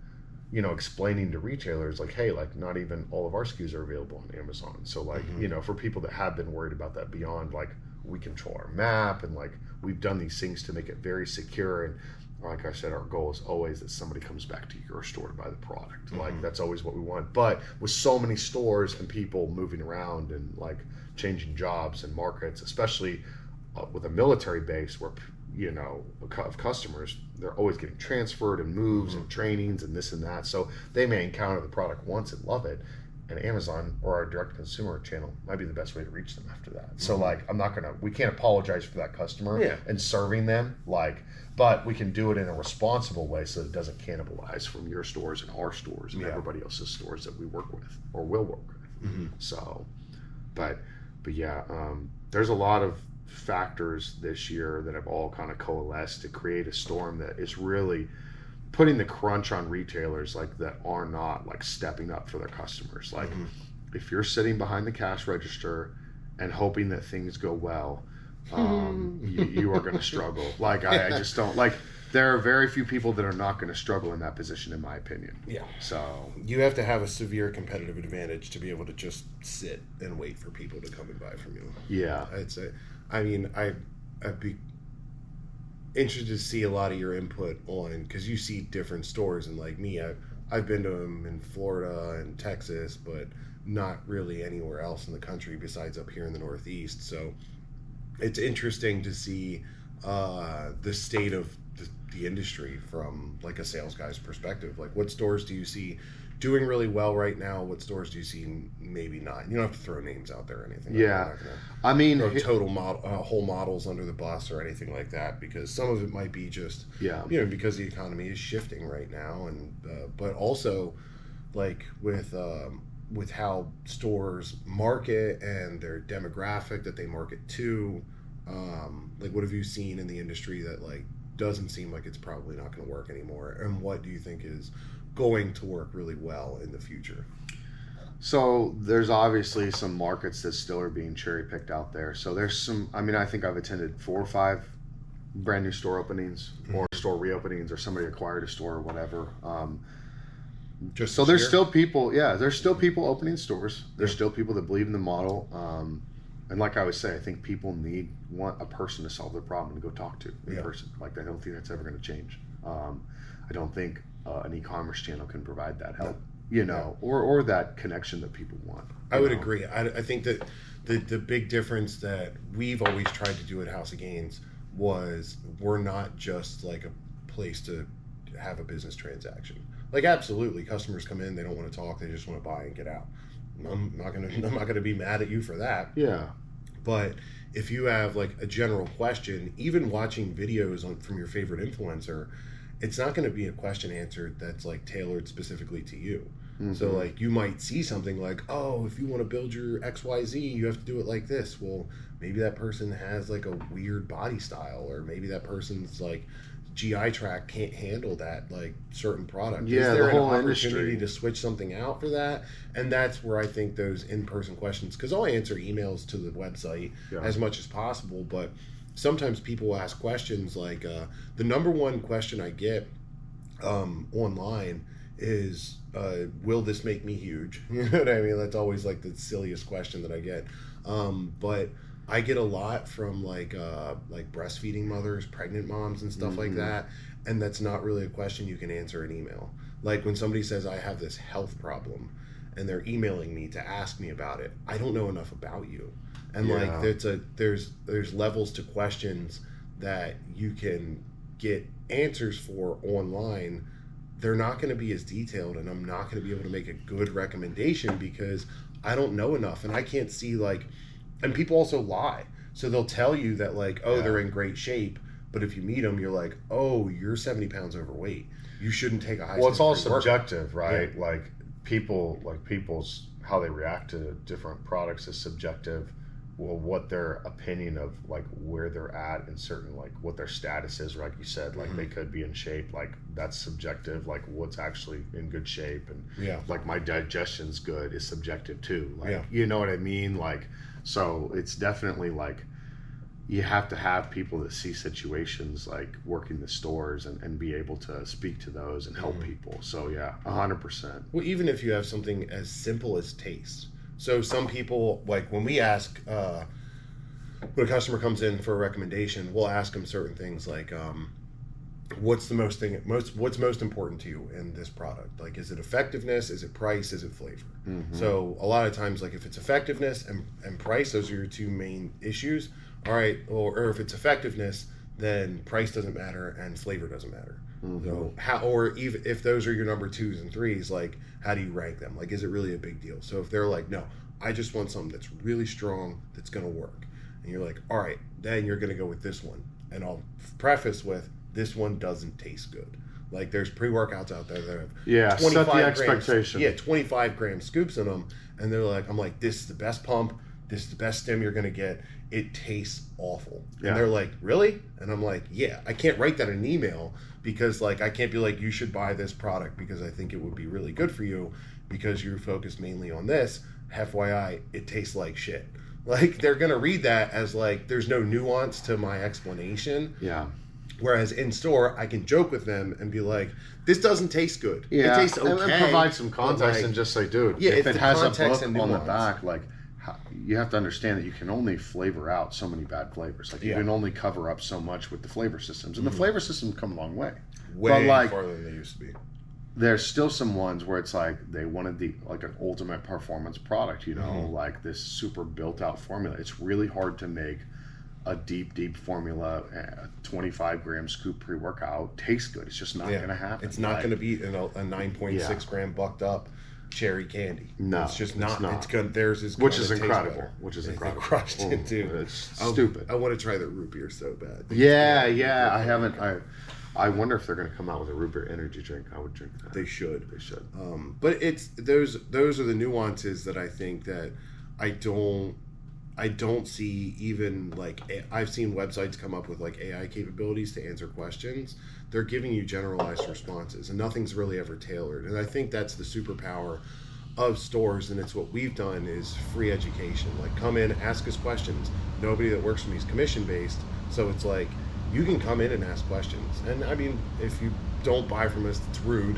you know, explaining to retailers, like, hey, like, not even all of our SKUs are available on Amazon. So, like, you know, for people that have been worried about that beyond, like, we control our map and, like, we've done these things to make it very secure. And like I said, our goal is always that somebody comes back to your store to buy the product. Like, that's always what we want. But with so many stores and people moving around and, like, changing jobs and markets, especially with a military base where, you know, of customers, they're always getting transferred and moves and trainings and this and that. So they may encounter the product once and love it. And Amazon or our direct consumer channel might be the best way to reach them after that. So, like, we can't apologize for that customer and serving them, like, but we can do it in a responsible way so that it doesn't cannibalize from your stores and our stores and everybody else's stores that we work with or will work with. So, but yeah, there's a lot of factors this year that have all kind of coalesced to create a storm that is really putting the crunch on retailers, like, that are not, like, stepping up for their customers. Like, if you're sitting behind the cash register and hoping that things go well, you are going to struggle. Like, I just don't, like, there are very few people that are not going to struggle in that position, in my opinion. Yeah. So you have to have a severe competitive advantage to be able to just sit and wait for people to come and buy from you. Yeah. I'd say, I mean, I'd be interested to see a lot of your input on, because you see different stores, and like me, I've been to them in Florida and Texas, but not really anywhere else in the country besides up here in the Northeast. So it's interesting to see the state of the industry from, like, a sales guy's perspective. Like, what stores do you see doing really well right now? What stores do you see maybe not? You don't have to throw names out there or anything. Yeah, I mean, throw whole models under the bus or anything like that, because some of it might be just you know, because the economy is shifting right now, and but also, like, with how stores market and their demographic that they market to, like, what have you seen in the industry that, like, doesn't seem like it's probably not going to work anymore, and what do you think is going to work really well in the future? So there's obviously some markets that still are being cherry picked out there. So there's some, I mean, I think I've attended 4 or 5 brand new store openings or store reopenings, or somebody acquired a store or whatever. There's still people, there's still people opening stores. There's still people that believe in the model. And like I always say, I think people want a person to solve their problem and go talk to in person. Like, I don't think that's ever going to change. I don't think an e-commerce channel can provide that help, you know, or that connection that people want. I would agree. I think that the big difference that we've always tried to do at House of Gains was, we're not just like a place to have a business transaction. Like, absolutely, customers come in, they don't want to talk, they just want to buy and get out. I'm not gonna be mad at you for that. Yeah. But if you have, like, a general question, even watching videos from your favorite influencer, it's not going to be a question answered that's, like, tailored specifically to you. So, like, you might see something like, oh, if you want to build your XYZ, you have to do it like this. Well, maybe that person has, like, a weird body style, or maybe that person's, like, GI tract can't handle that, like, certain product. Yeah, is there the whole an industry opportunity to switch something out for that? And that's where I think those in-person questions, because I'll answer emails to the website as much as possible, but sometimes people ask questions like, the number one question I get online is, will this make me huge? You know what I mean? That's always, like, the silliest question that I get. But I get a lot from, like breastfeeding mothers, pregnant moms, and stuff like that. And that's not really a question you can answer in email. Like, when somebody says, I have this health problem, and they're emailing me to ask me about it, I don't know enough about you. And like, there's levels to questions that you can get answers for online. They're not going to be as detailed, and I'm not going to be able to make a good recommendation because I don't know enough, and I can't see, like, and people also lie. So they'll tell you that, like, oh, they're in great shape, but if you meet them, you're like, oh, you're 70 pounds overweight. You shouldn't take a high. Well, it's all subjective, right? Yeah. Like, people's how they react to different products is subjective. Well, what their opinion of, like, where they're at in certain, like, what their status is, like you said, like, they could be in shape, like, that's subjective. Like, what's actually in good shape, and like, my digestion's good is subjective too. Like, you know what I mean? Like, so it's definitely, like, you have to have people that see situations like working the stores and be able to speak to those and help people. So yeah, 100%. Well, even if you have something as simple as taste. So some people, like when we ask, when a customer comes in for a recommendation, we'll ask them certain things like, what's most important to you in this product? Like, is it effectiveness? Is it price? Is it flavor? So a lot of times, like if it's effectiveness and price, those are your two main issues. All right, or if it's effectiveness, then price doesn't matter and flavor doesn't matter. So or even if those are your number 2s and 3s, like how do you rank them? Like, is it really a big deal? So if they're like, no, I just want something that's really strong, that's going to work, and you're like, all right, then you're going to go with this one. And I'll preface with, this one doesn't taste good. Like there's pre-workouts out there that have 25 set the expectation. 25 gram scoops in them, and they're like, I'm like, this is the best pump, this is the best stim you're going to get. It tastes awful. And they're like, really? And I'm like, yeah, I can't write that in an email because like I can't be like, you should buy this product because I think it would be really good for you because you're focused mainly on this. FYI, it tastes like shit. Like they're going to read that as like there's no nuance to my explanation. Yeah. Whereas in store, I can joke with them and be like, this doesn't taste good. Yeah. It tastes okay. And provide some context and just say, dude, if it has a book on the back, like you have to understand that you can only flavor out so many bad flavors. Like you can only cover up so much with the flavor systems. And the flavor systems come a long way. Way farther than they used to be. There's still some ones where it's like they wanted like an ultimate performance product, you know, like this super built out formula. It's really hard to make a deep formula, a 25 gram scoop pre-workout taste good. It's just not going to happen. It's not going to be a 9.6 gram bucked up cherry candy. No, it's just not. It's good. Theirs is which is incredible. Which is incredible. Crushed it too. It's stupid. I want to try the root beer so bad. Yeah. I haven't. I wonder if they're going to come out with a root beer energy drink. I would drink that. They should. But it's those are the nuances that I think that I don't see. Even like I've seen websites come up with like AI capabilities to answer questions. They're giving you generalized responses and nothing's really ever tailored. And I think that's the superpower of stores, and it's what we've done is free education. Like come in, ask us questions. Nobody that works for me is commission based, so it's like you can come in and ask questions. And I mean, if you don't buy from us, it's rude.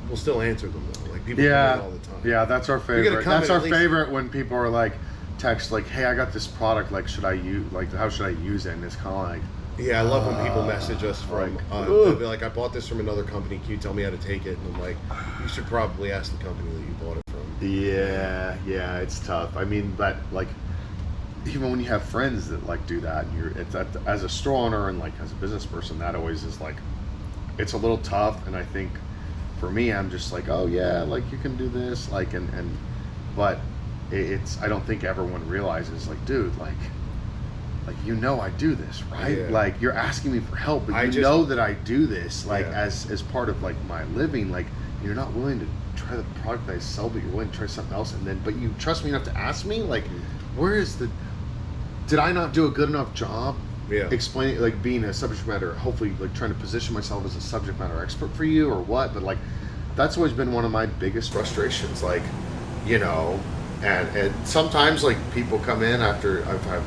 We'll still answer them though. Like people come in all the time. Yeah, that's our favorite. That's our favorite when people are like text like, "Hey, I got this product. Like, should I use? Like, how should I use it?" And it's kind of like, yeah, I love when people message us from they'll be like, "I bought this from another company. Can you tell me how to take it?" And I'm like, "You should probably ask the company that you bought it from." Yeah, it's tough. I mean, but like, even when you have friends that like do that, and as a store owner and like as a business person, that always is like, it's a little tough. And I think for me, I'm just like, oh yeah, like you can do this, like, but it's I don't think everyone realizes like, dude, like you know I do this, right? Yeah. Like you're asking me for help, but you know that I do this like as part of like my living. Like you're not willing to try the product that I sell, but you're willing to try something else, but you trust me enough to ask me. Like, where is did I not do a good enough job explaining, like being a subject matter, hopefully like trying to position myself as a subject matter expert for you or what? But like that's always been one of my biggest frustrations, like, you know, and sometimes like people come in after I've had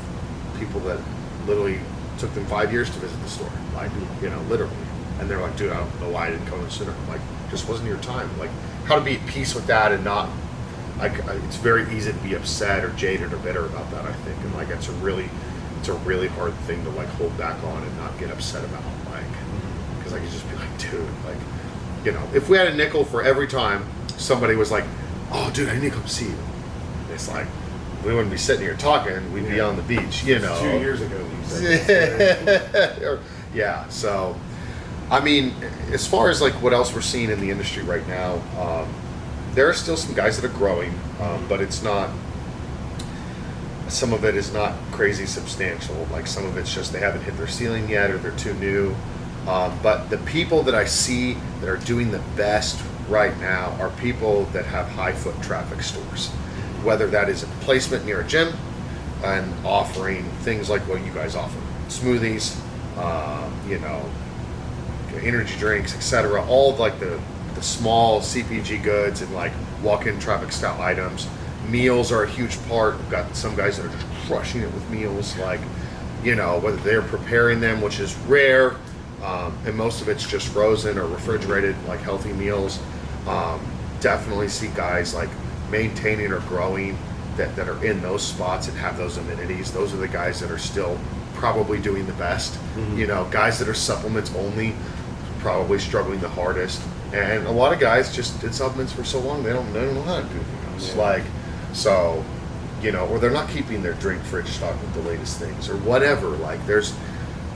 people that literally took them 5 years to visit the store, like, you know, literally, and they're like, dude, I don't know why I didn't come in sooner. I'm like, just wasn't your time. Like, how to be at peace with that and not like, it's very easy to be upset or jaded or bitter about that, I think, and like it's a really hard thing to like hold back on and not get upset about, like, because I could just be like, dude, like, you know, if we had a nickel for every time somebody was like, oh dude, I need to come see you, it's like we wouldn't be sitting here talking, we'd be on the beach, you know. 2 years ago you said yeah, so I mean, as far as like what else we're seeing in the industry right now, there are still some guys that are growing, but it's not, some of it is not crazy substantial. Like some of it's just they haven't hit their ceiling yet or they're too new. But the people that I see that are doing the best right now are people that have high foot traffic stores, whether that is a placement near a gym and offering things like what you guys offer, smoothies, you know, energy drinks, etc. All of like the small CPG goods and like walk-in traffic style items. Meals are a huge part. We've got some guys that are just crushing it with meals. Like, whether they're preparing them, which is rare, and most of it's just frozen or refrigerated, like healthy meals. Definitely see guys like maintaining or growing that are in those spots and have those amenities. Those are the guys that are still probably doing the best. Guys that are supplements only, probably struggling the hardest. And a lot of guys just did supplements for so long they don't know how to do anything else. Or they're not keeping their drink fridge stocked with the latest things or whatever. Like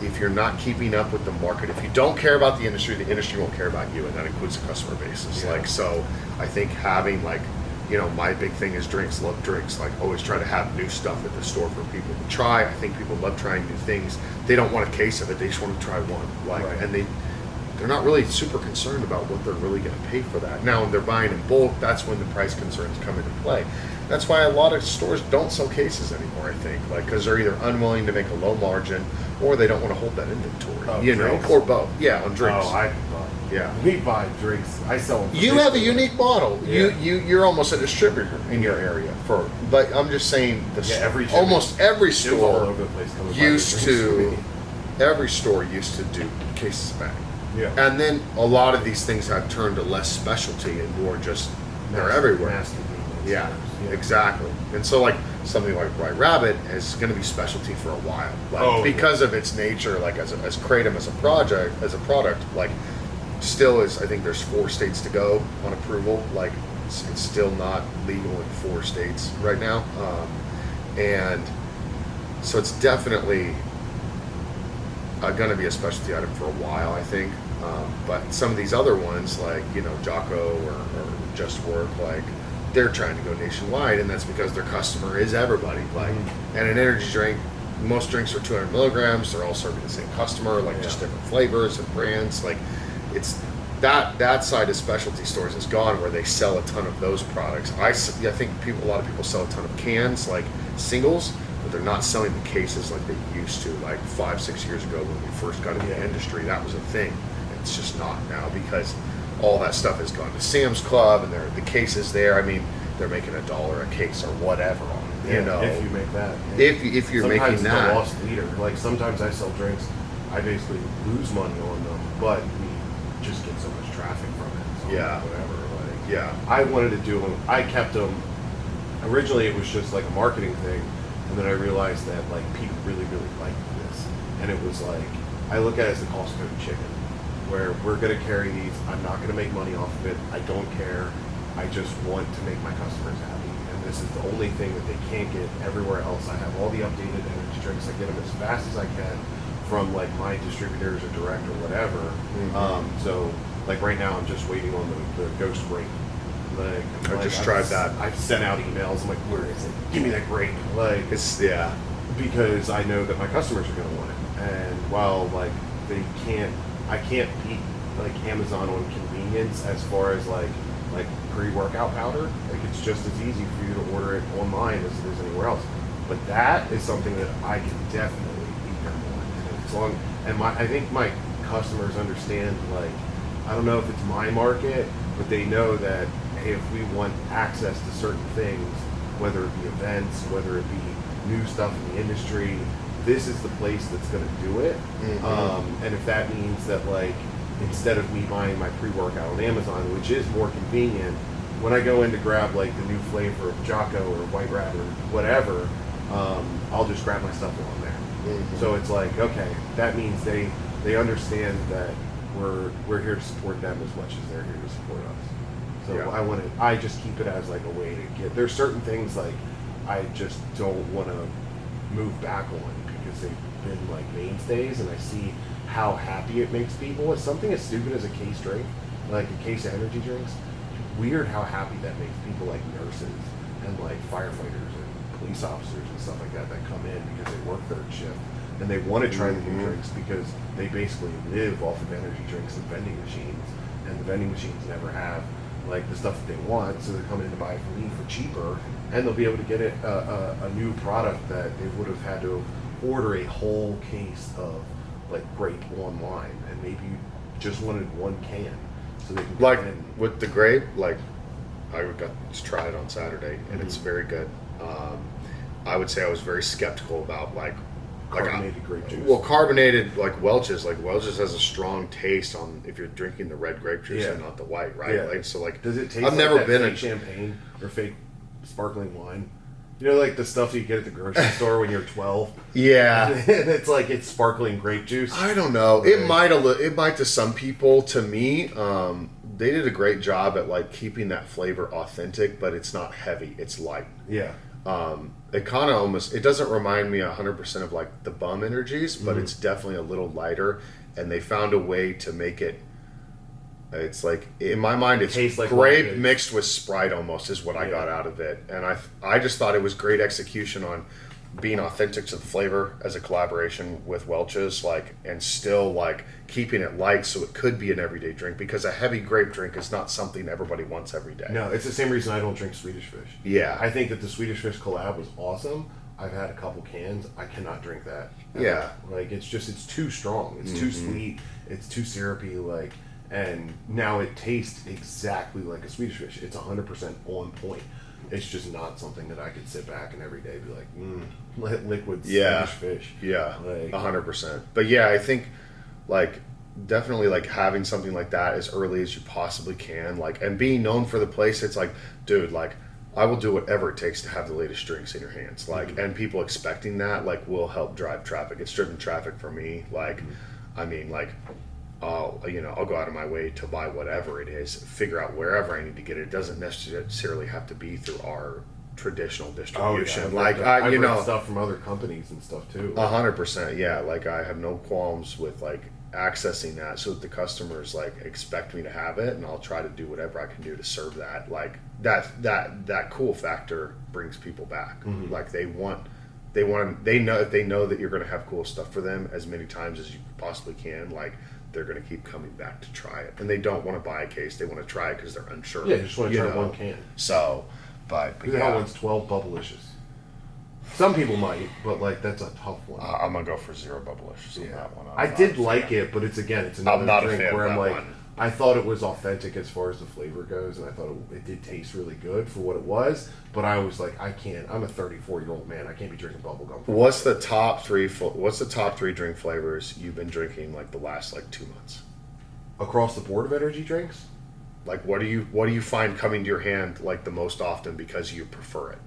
if you're not keeping up with the market, if you don't care about the industry won't care about you, and that includes the customer basis. So I think having my big thing is drinks, love drinks, always try to have new stuff at the store for people to try. I think people love trying new things. They don't want a case of it, they just want to try one. And they're not really super concerned about what they're really going to pay for that. Now, when they're buying in bulk, that's when the price concerns come into play. That's why a lot of stores don't sell cases anymore, I think, because they're either unwilling to make a low margin or they don't want to hold that inventory, or both. Yeah, on drinks. Oh, I can buy. Yeah, we buy drinks. I sell them. You have a unique model. Yeah. You're almost a distributor in your area but I'm just saying almost every store all over the place every store used to do cases back. Yeah. And then a lot of these things have turned to less specialty and more just they're everywhere. Yeah, exactly. And so something like White Rabbit is going to be specialty for a while, because of its nature, as Kratom as a product, still is. I think there's 4 states to go on approval. It's still not legal in 4 states right now, and so it's definitely going to be a specialty item for a while, I think. But some of these other ones, Jocko or Just Work, they're trying to go nationwide, and that's because their customer is everybody. And an energy drink, most drinks are 200 milligrams. They're all serving the same customer, just different flavors and brands. It's that side of specialty stores is gone, where they sell a ton of those products. I think a lot of people sell a ton of cans, singles, but they're not selling the cases like they used to, 5-6 years ago when we first got into the industry. That was a thing. It's just not now, because all that stuff has gone to Sam's Club, and the cases there. I mean, they're making $1 a case or whatever on it. If you make that. If you're sometimes making that. Sometimes it's a lost leader. Sometimes I sell drinks, I basically lose money on them, but we just get so much traffic from it. So whatever. I wanted to do them. I kept them. Originally, it was just a marketing thing, and then I realized that people really, really liked this, and it was I look at it as the Costco chicken, where we're going to carry these. I'm not going to make money off of it. I don't care. I just want to make my customers happy. And this is the only thing that they can't get everywhere else. I have all the updated energy drinks. I get them as fast as I can from my distributors or direct or whatever. So right now I'm just waiting on the Ghost grape. I just tried that. I've sent out emails. I'm where is it? Give me that grape. Because I know that my customers are going to want it. And while I can't beat Amazon on convenience as far as pre-workout powder. It's just as easy for you to order it online as it is anywhere else. But that is something that I can definitely beat them on. And I think my customers understand. I don't know if it's my market, but they know that hey, if we want access to certain things, whether it be events, whether it be new stuff in the industry, this is the place that's going to do it. And if that means that instead of me buying my pre-workout on Amazon, which is more convenient, when I go in to grab the new flavor of Jocko or White Rabbit or whatever, I'll just grab my stuff on there. So it's okay, that means they understand that we're here to support them as much as they're here to support us. So I just keep it as a way to get. There's certain things I just don't want to move back on because they've been mainstays, and I see how happy it makes people. It's something as stupid as a case drink, a case of energy drinks. Weird how happy that makes people nurses and firefighters and police officers and stuff like that come in because they work third shift and they want to try the new drinks because they basically live off of energy drinks and vending machines, and the vending machines never have the stuff that they want, so they're coming in to buy it from me for cheaper, and they'll be able to get a new product that they would have had to order a whole case of grape online, and maybe you just wanted one can, so they can with the grape. I got to try it on Saturday, and it's very good. I would say I was very skeptical about carbonated grape juice. Well, carbonated like Welch's has a strong taste on if you're drinking the red grape juice and not the white, right? Yeah. Like so, like does it taste? I've like never that been fake a champagne or fake sparkling wine. You know, like the stuff you get at the grocery store when you're 12. Yeah, and it's like it's sparkling grape juice. I don't know. Right. It might to some people. To me, they did a great job at like keeping that flavor authentic, but it's not heavy. It's light. Yeah. It kind of almost, it doesn't remind me 100% of like the Bum Energies, but it's definitely a little lighter, and they found a way to make it, it's like, in my mind, it's like grape mixed with Sprite almost is what I got out of it. And I just thought it was great execution on being authentic to the flavor as a collaboration with Welch's, like, and still like keeping it light so it could be an everyday drink, because a heavy grape drink is not something everybody wants every day. No, it's the same reason I don't drink Swedish Fish. Yeah. I think that the Swedish Fish collab was awesome. I've had a couple cans. I cannot drink that. Yeah. Like, it's too strong. It's too sweet. It's too syrupy. Like, and now it tastes exactly like a Swedish Fish. It's 100% on point. It's just not something that I could sit back and every day be like, liquid Swedish Fish. Yeah, like 100%. But yeah, I think like definitely like having something like that as early as you possibly can, like, and being known for the place. It's like, dude, like I will do whatever it takes to have the latest drinks in your hands, like, and people expecting that like will help drive traffic. It's driven traffic for me. Like, I mean, like, I'll go out of my way to buy whatever it is, figure out wherever I need to get it. It doesn't necessarily have to be through our traditional distribution. Like, I've read stuff from other companies and stuff too. 100%, yeah. Like, I have no qualms with like accessing that, so that the customers like expect me to have it, and I'll try to do whatever I can do to serve that. Like that cool factor brings people back. Like they know that you're going to have cool stuff for them as many times as you possibly can. Like, they're going to keep coming back to try it, and they don't want to buy a case. They want to try it because they're unsure. Yeah, they just want to try one can. So, but yeah, one's 12 Bubblicious. Some people might, but like that's a tough one. I'm gonna go for 0 Bubblicious on that one. I did like it, but it's another drink where I'm like, one. I thought it was authentic as far as the flavor goes, and I thought it did taste really good for what it was. But I was like, I can't. I'm a 34-year-old man. I can't be drinking bubblegum. What's the top three drink flavors you've been drinking like the last like 2 months? Across the board of energy drinks? Like, what do you find coming to your hand like the most often because you prefer it?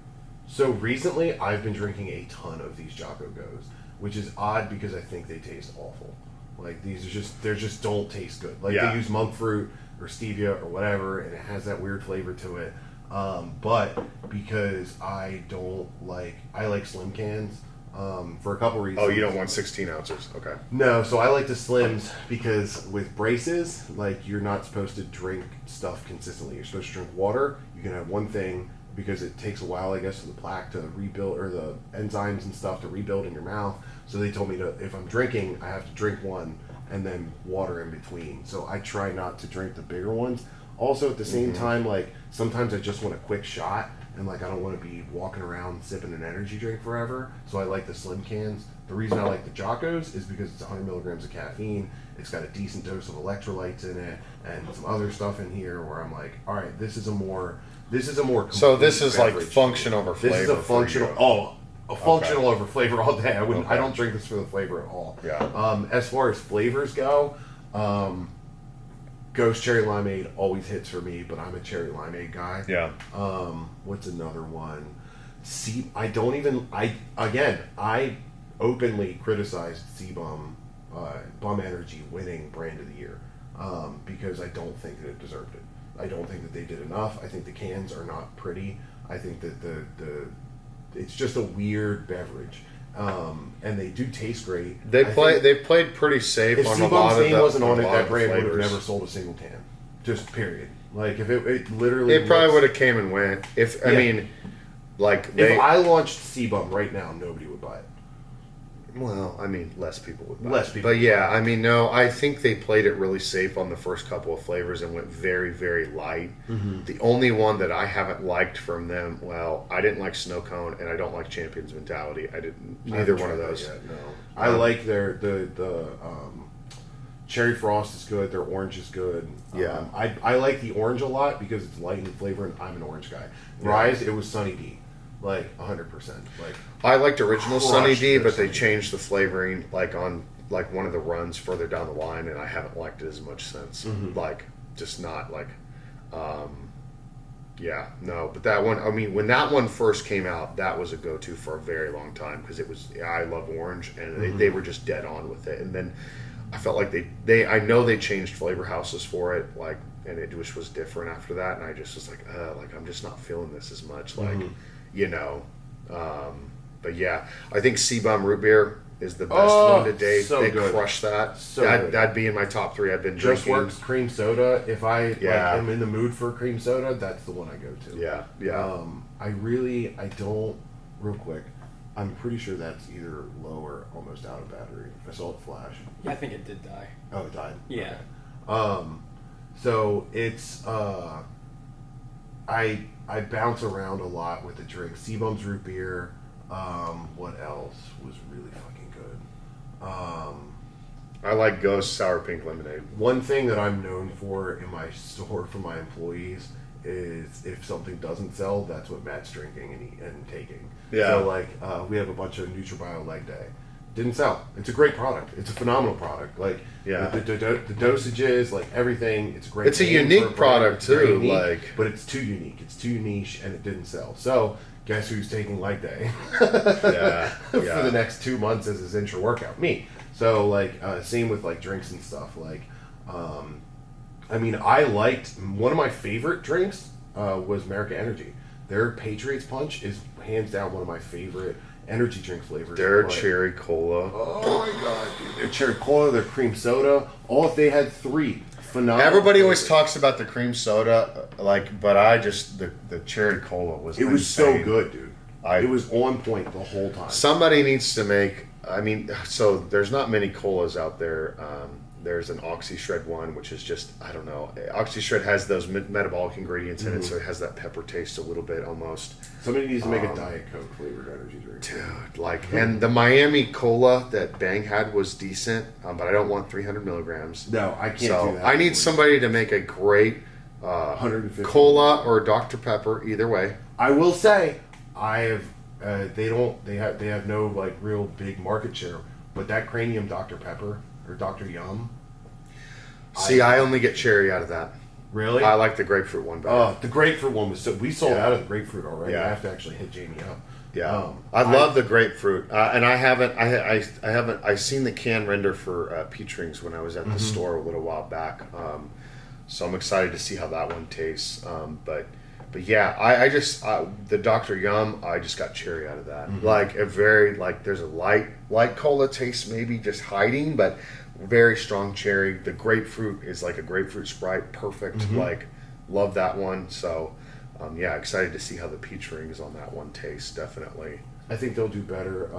So recently, I've been drinking a ton of these Jocko Go's, which is odd because I think they taste awful. Like, they just don't taste good. Like, they use monk fruit or stevia or whatever, and it has that weird flavor to it. But because I like slim cans for a couple reasons. Oh, you don't want 16 ounces? Okay. No, so I like the slims because with braces, like, you're not supposed to drink stuff consistently. You're supposed to drink water. You can have one thing because it takes a while, I guess, for the plaque to rebuild, or the enzymes and stuff to rebuild in your mouth. So they told me if I'm drinking, I have to drink one and then water in between. So I try not to drink the bigger ones. Also, at the same time, like, sometimes I just want a quick shot, and like I don't want to be walking around sipping an energy drink forever. So I like the slim cans. The reason I like the Jocko's is because it's 100 milligrams of caffeine. It's got a decent dose of electrolytes in it and some other stuff in here where I'm like, all right, this is a more So this is like beverage. function over flavor. This is a functional functional over flavor all day. I don't drink this for the flavor at all. Yeah. As far as flavors go, Ghost Cherry Limeade always hits for me, but I'm a cherry limeade guy. Yeah. What's another one? I openly criticized C-Bum, Bum Energy winning brand of the year, because I don't think that it deserved it. I don't think that they did enough. I think the cans are not pretty. I think that it's just a weird beverage. And they do taste great. They've played pretty safe if on a lot of the If them. wasn't on it, that brand would have never sold a single can. Just period. Like, if it literally... It probably would have came and went. If I launched C-Bum right now, nobody would buy it. Well, I mean, less people would buy Less it. people But yeah, I mean, no, I think they played it really safe on the first couple of flavors and went very, very light. Mm-hmm. The only one that I haven't liked from them, well, I didn't like Snow Cone, and I don't like Champion's Mentality. Neither one of those. Yet, no. I like the Cherry Frost is good. Their orange is good. Yeah. I like the orange a lot because it's light in flavor, and I'm an orange guy. Rise, it was Sunny D. like 100%. Like I liked original Sunny D, but they Sunny D. changed the flavoring like on like one of the runs further down the line, and I haven't liked it as much since. Like just not like, yeah, no. But that one, I mean, when that one first came out, that was a go-to for a very long time because it was. I love orange, and they were just dead on with it. And then I felt like I know they changed flavor houses for it, like, and it just was different after that. And I just was like I'm just not feeling this as much, like, you know. But yeah, I think Seabum root beer is the best one to date. So they good. crushed that. So That'd be in my top 3. I've been Just drinking. Works cream soda. If I am in the mood for cream soda, that's the one I go to. Yeah. I don't. Real quick, I'm pretty sure that's either low or almost out of battery. I saw it flash. Yeah, I think it did die. Oh, it died. Yeah. Okay. So it's I bounce around a lot with the drink. Seabum's root beer. What else was really fucking good? I like Ghost Sour Pink Lemonade. One thing that I'm known for in my store for my employees is if something doesn't sell, that's what Matt's drinking and taking. Yeah. So like we have a bunch of NutriBio Leg Day. Didn't sell. It's a great product. It's a phenomenal product. Like the dosages, like everything. It's a great. It's a unique product too. Like, but it's too unique. It's too niche, and it didn't sell. So guess who's taking Leg Day? for For the next 2 months as his intra workout. Me. So like same with like drinks and stuff. Like I mean, I liked one of my favorite drinks was America Energy. Their Patriots Punch is hands down one of my favorite energy drink flavors. Their cherry cola. Oh my god, dude! Their cherry cola, their cream soda. All if they had 3 phenomenal. Everybody always flavors. talks about the cream soda, like, but I just the cherry cola was. It was so insane. good, dude. It was on point the whole time. Somebody needs to make. I mean, so there's not many colas out there. There's an OxyShred one, which is just, I don't know. OxyShred has those metabolic ingredients in it, so it has that pepper taste a little bit almost. Somebody needs to make a Diet Coke flavored energy drink. Dude, like, and the Miami Cola that Bang had was decent, but I don't want 300 milligrams. No, I can't do that. I need somebody to make a great 150 cola or Dr. Pepper, either way. I will say, I have. They have no like real big market share, but that Cranium Dr. Pepper or Dr. Yum. See, I only get cherry out of that. Really? I like the grapefruit one better. Oh, the grapefruit one was so. We sold Yeah. out of the grapefruit already. Yeah. I have to actually hit Jamie up. Yeah, I love the grapefruit, and I haven't. I haven't. I seen the can render for peach rings when I was at the store a little while back. So I'm excited to see how that one tastes. But yeah, I just the Dr. Yum. I just got cherry out of that. Like a very there's a light cola taste maybe just hiding, but very strong cherry. The grapefruit is like a grapefruit Sprite, perfect. Like love that one. So. Yeah, excited to see how the peach rings on that one taste, definitely. I think they'll do better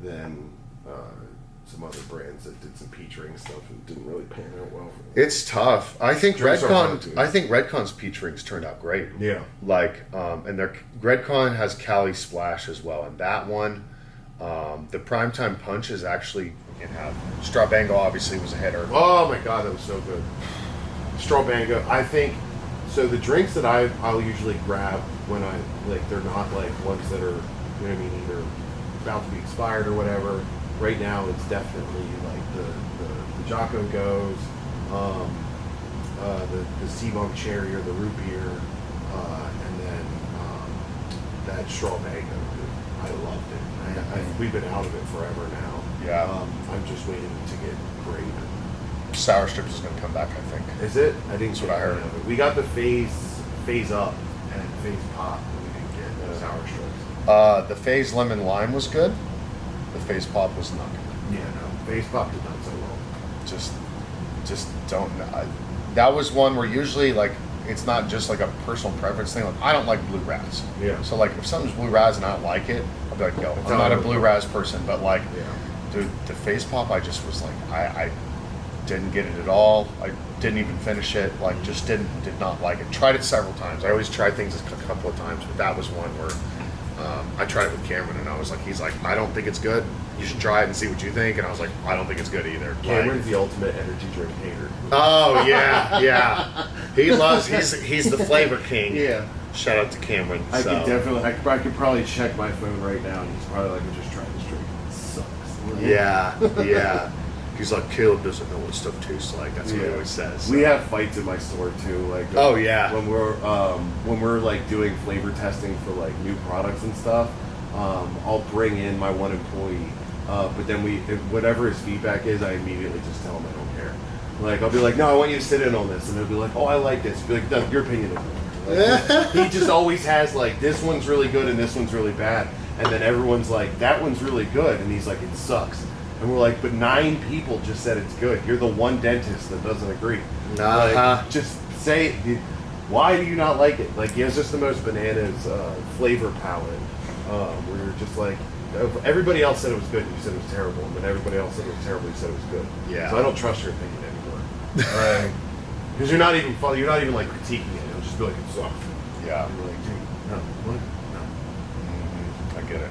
than some other brands that did some peach ring stuff and didn't really pan out well for them. It's tough. I think Drinks are hard, too. Redcon's peach rings turned out great. Yeah. And their Redcon has Cali Splash as well, and that one, the Primetime Punch is actually Strabango obviously was a hitter. Oh my god, that was so good. Strawbango, I think. So the drinks that I'll usually grab when they're not like ones that are, you know what I mean, either about to be expired or whatever. Right now, it's definitely like the Jocko Goes, the Seabum Cherry or the root beer, and then that Strawbango. I loved it. We've been out of it forever now. Yeah. I'm just waiting to get great. Sour Strips is going to come back, I think. Is it? I think That's what I heard. Of it. We got the phase up and phase pop, but we didn't get sour strips. The Phase Lemon Lime was good. The Phase Pop was not good. Yeah, no, phase pop did not so well. Just don't know. That was one where usually it's not just like a personal preference thing. Like I don't like blue raz. Yeah. So if something's blue raz and I don't like it, I'll be like, yo, That's I'm not how a I blue would- raz person. But Yeah. dude, the Phase Pop, I just was I didn't get it at all. I didn't even finish it. Just did not like it. Tried it several times. I always try things a couple of times, but that was one where I tried it with Cameron, and I was like, he's like, I don't think it's good. You should try it and see what you think. And I was like, I don't think it's good either. Cameron's the ultimate energy drink hater. Oh yeah. He loves. He's the flavor king. Yeah. Shout out to Cameron. I could probably check my phone right now, and he's probably like, "I'm just trying this drink. It sucks." Yeah. He's like, Caleb doesn't know what stuff tastes like. That's what he always says. So. We have fights in my store too. Like, when we're like doing flavor testing for like new products and stuff, I'll bring in my one employee, but then whatever his feedback is, I immediately just tell him I don't care. Like, I'll be like, "No, I want you to sit in on this," and he'll be like, "Oh, I like this." Be like, "No, your opinion is." Like, he just always has like, this one's really good and this one's really bad, and then everyone's like, "That one's really good," and he's like, "It sucks." And we're like, "But 9 people just said it's good. You're the one dentist that doesn't agree." Like, just say, why do you not like it? Like, he has just the most bananas flavor palette. Where you're just like, everybody else said it was good, and you said it was terrible, and then everybody else said it was terrible, you said it was good. Yeah. So I don't trust your opinion anymore. Right? Because you're not even like critiquing it. It'll just be like, it sucks. Yeah. And you're like, dude, no, what? No. I get it.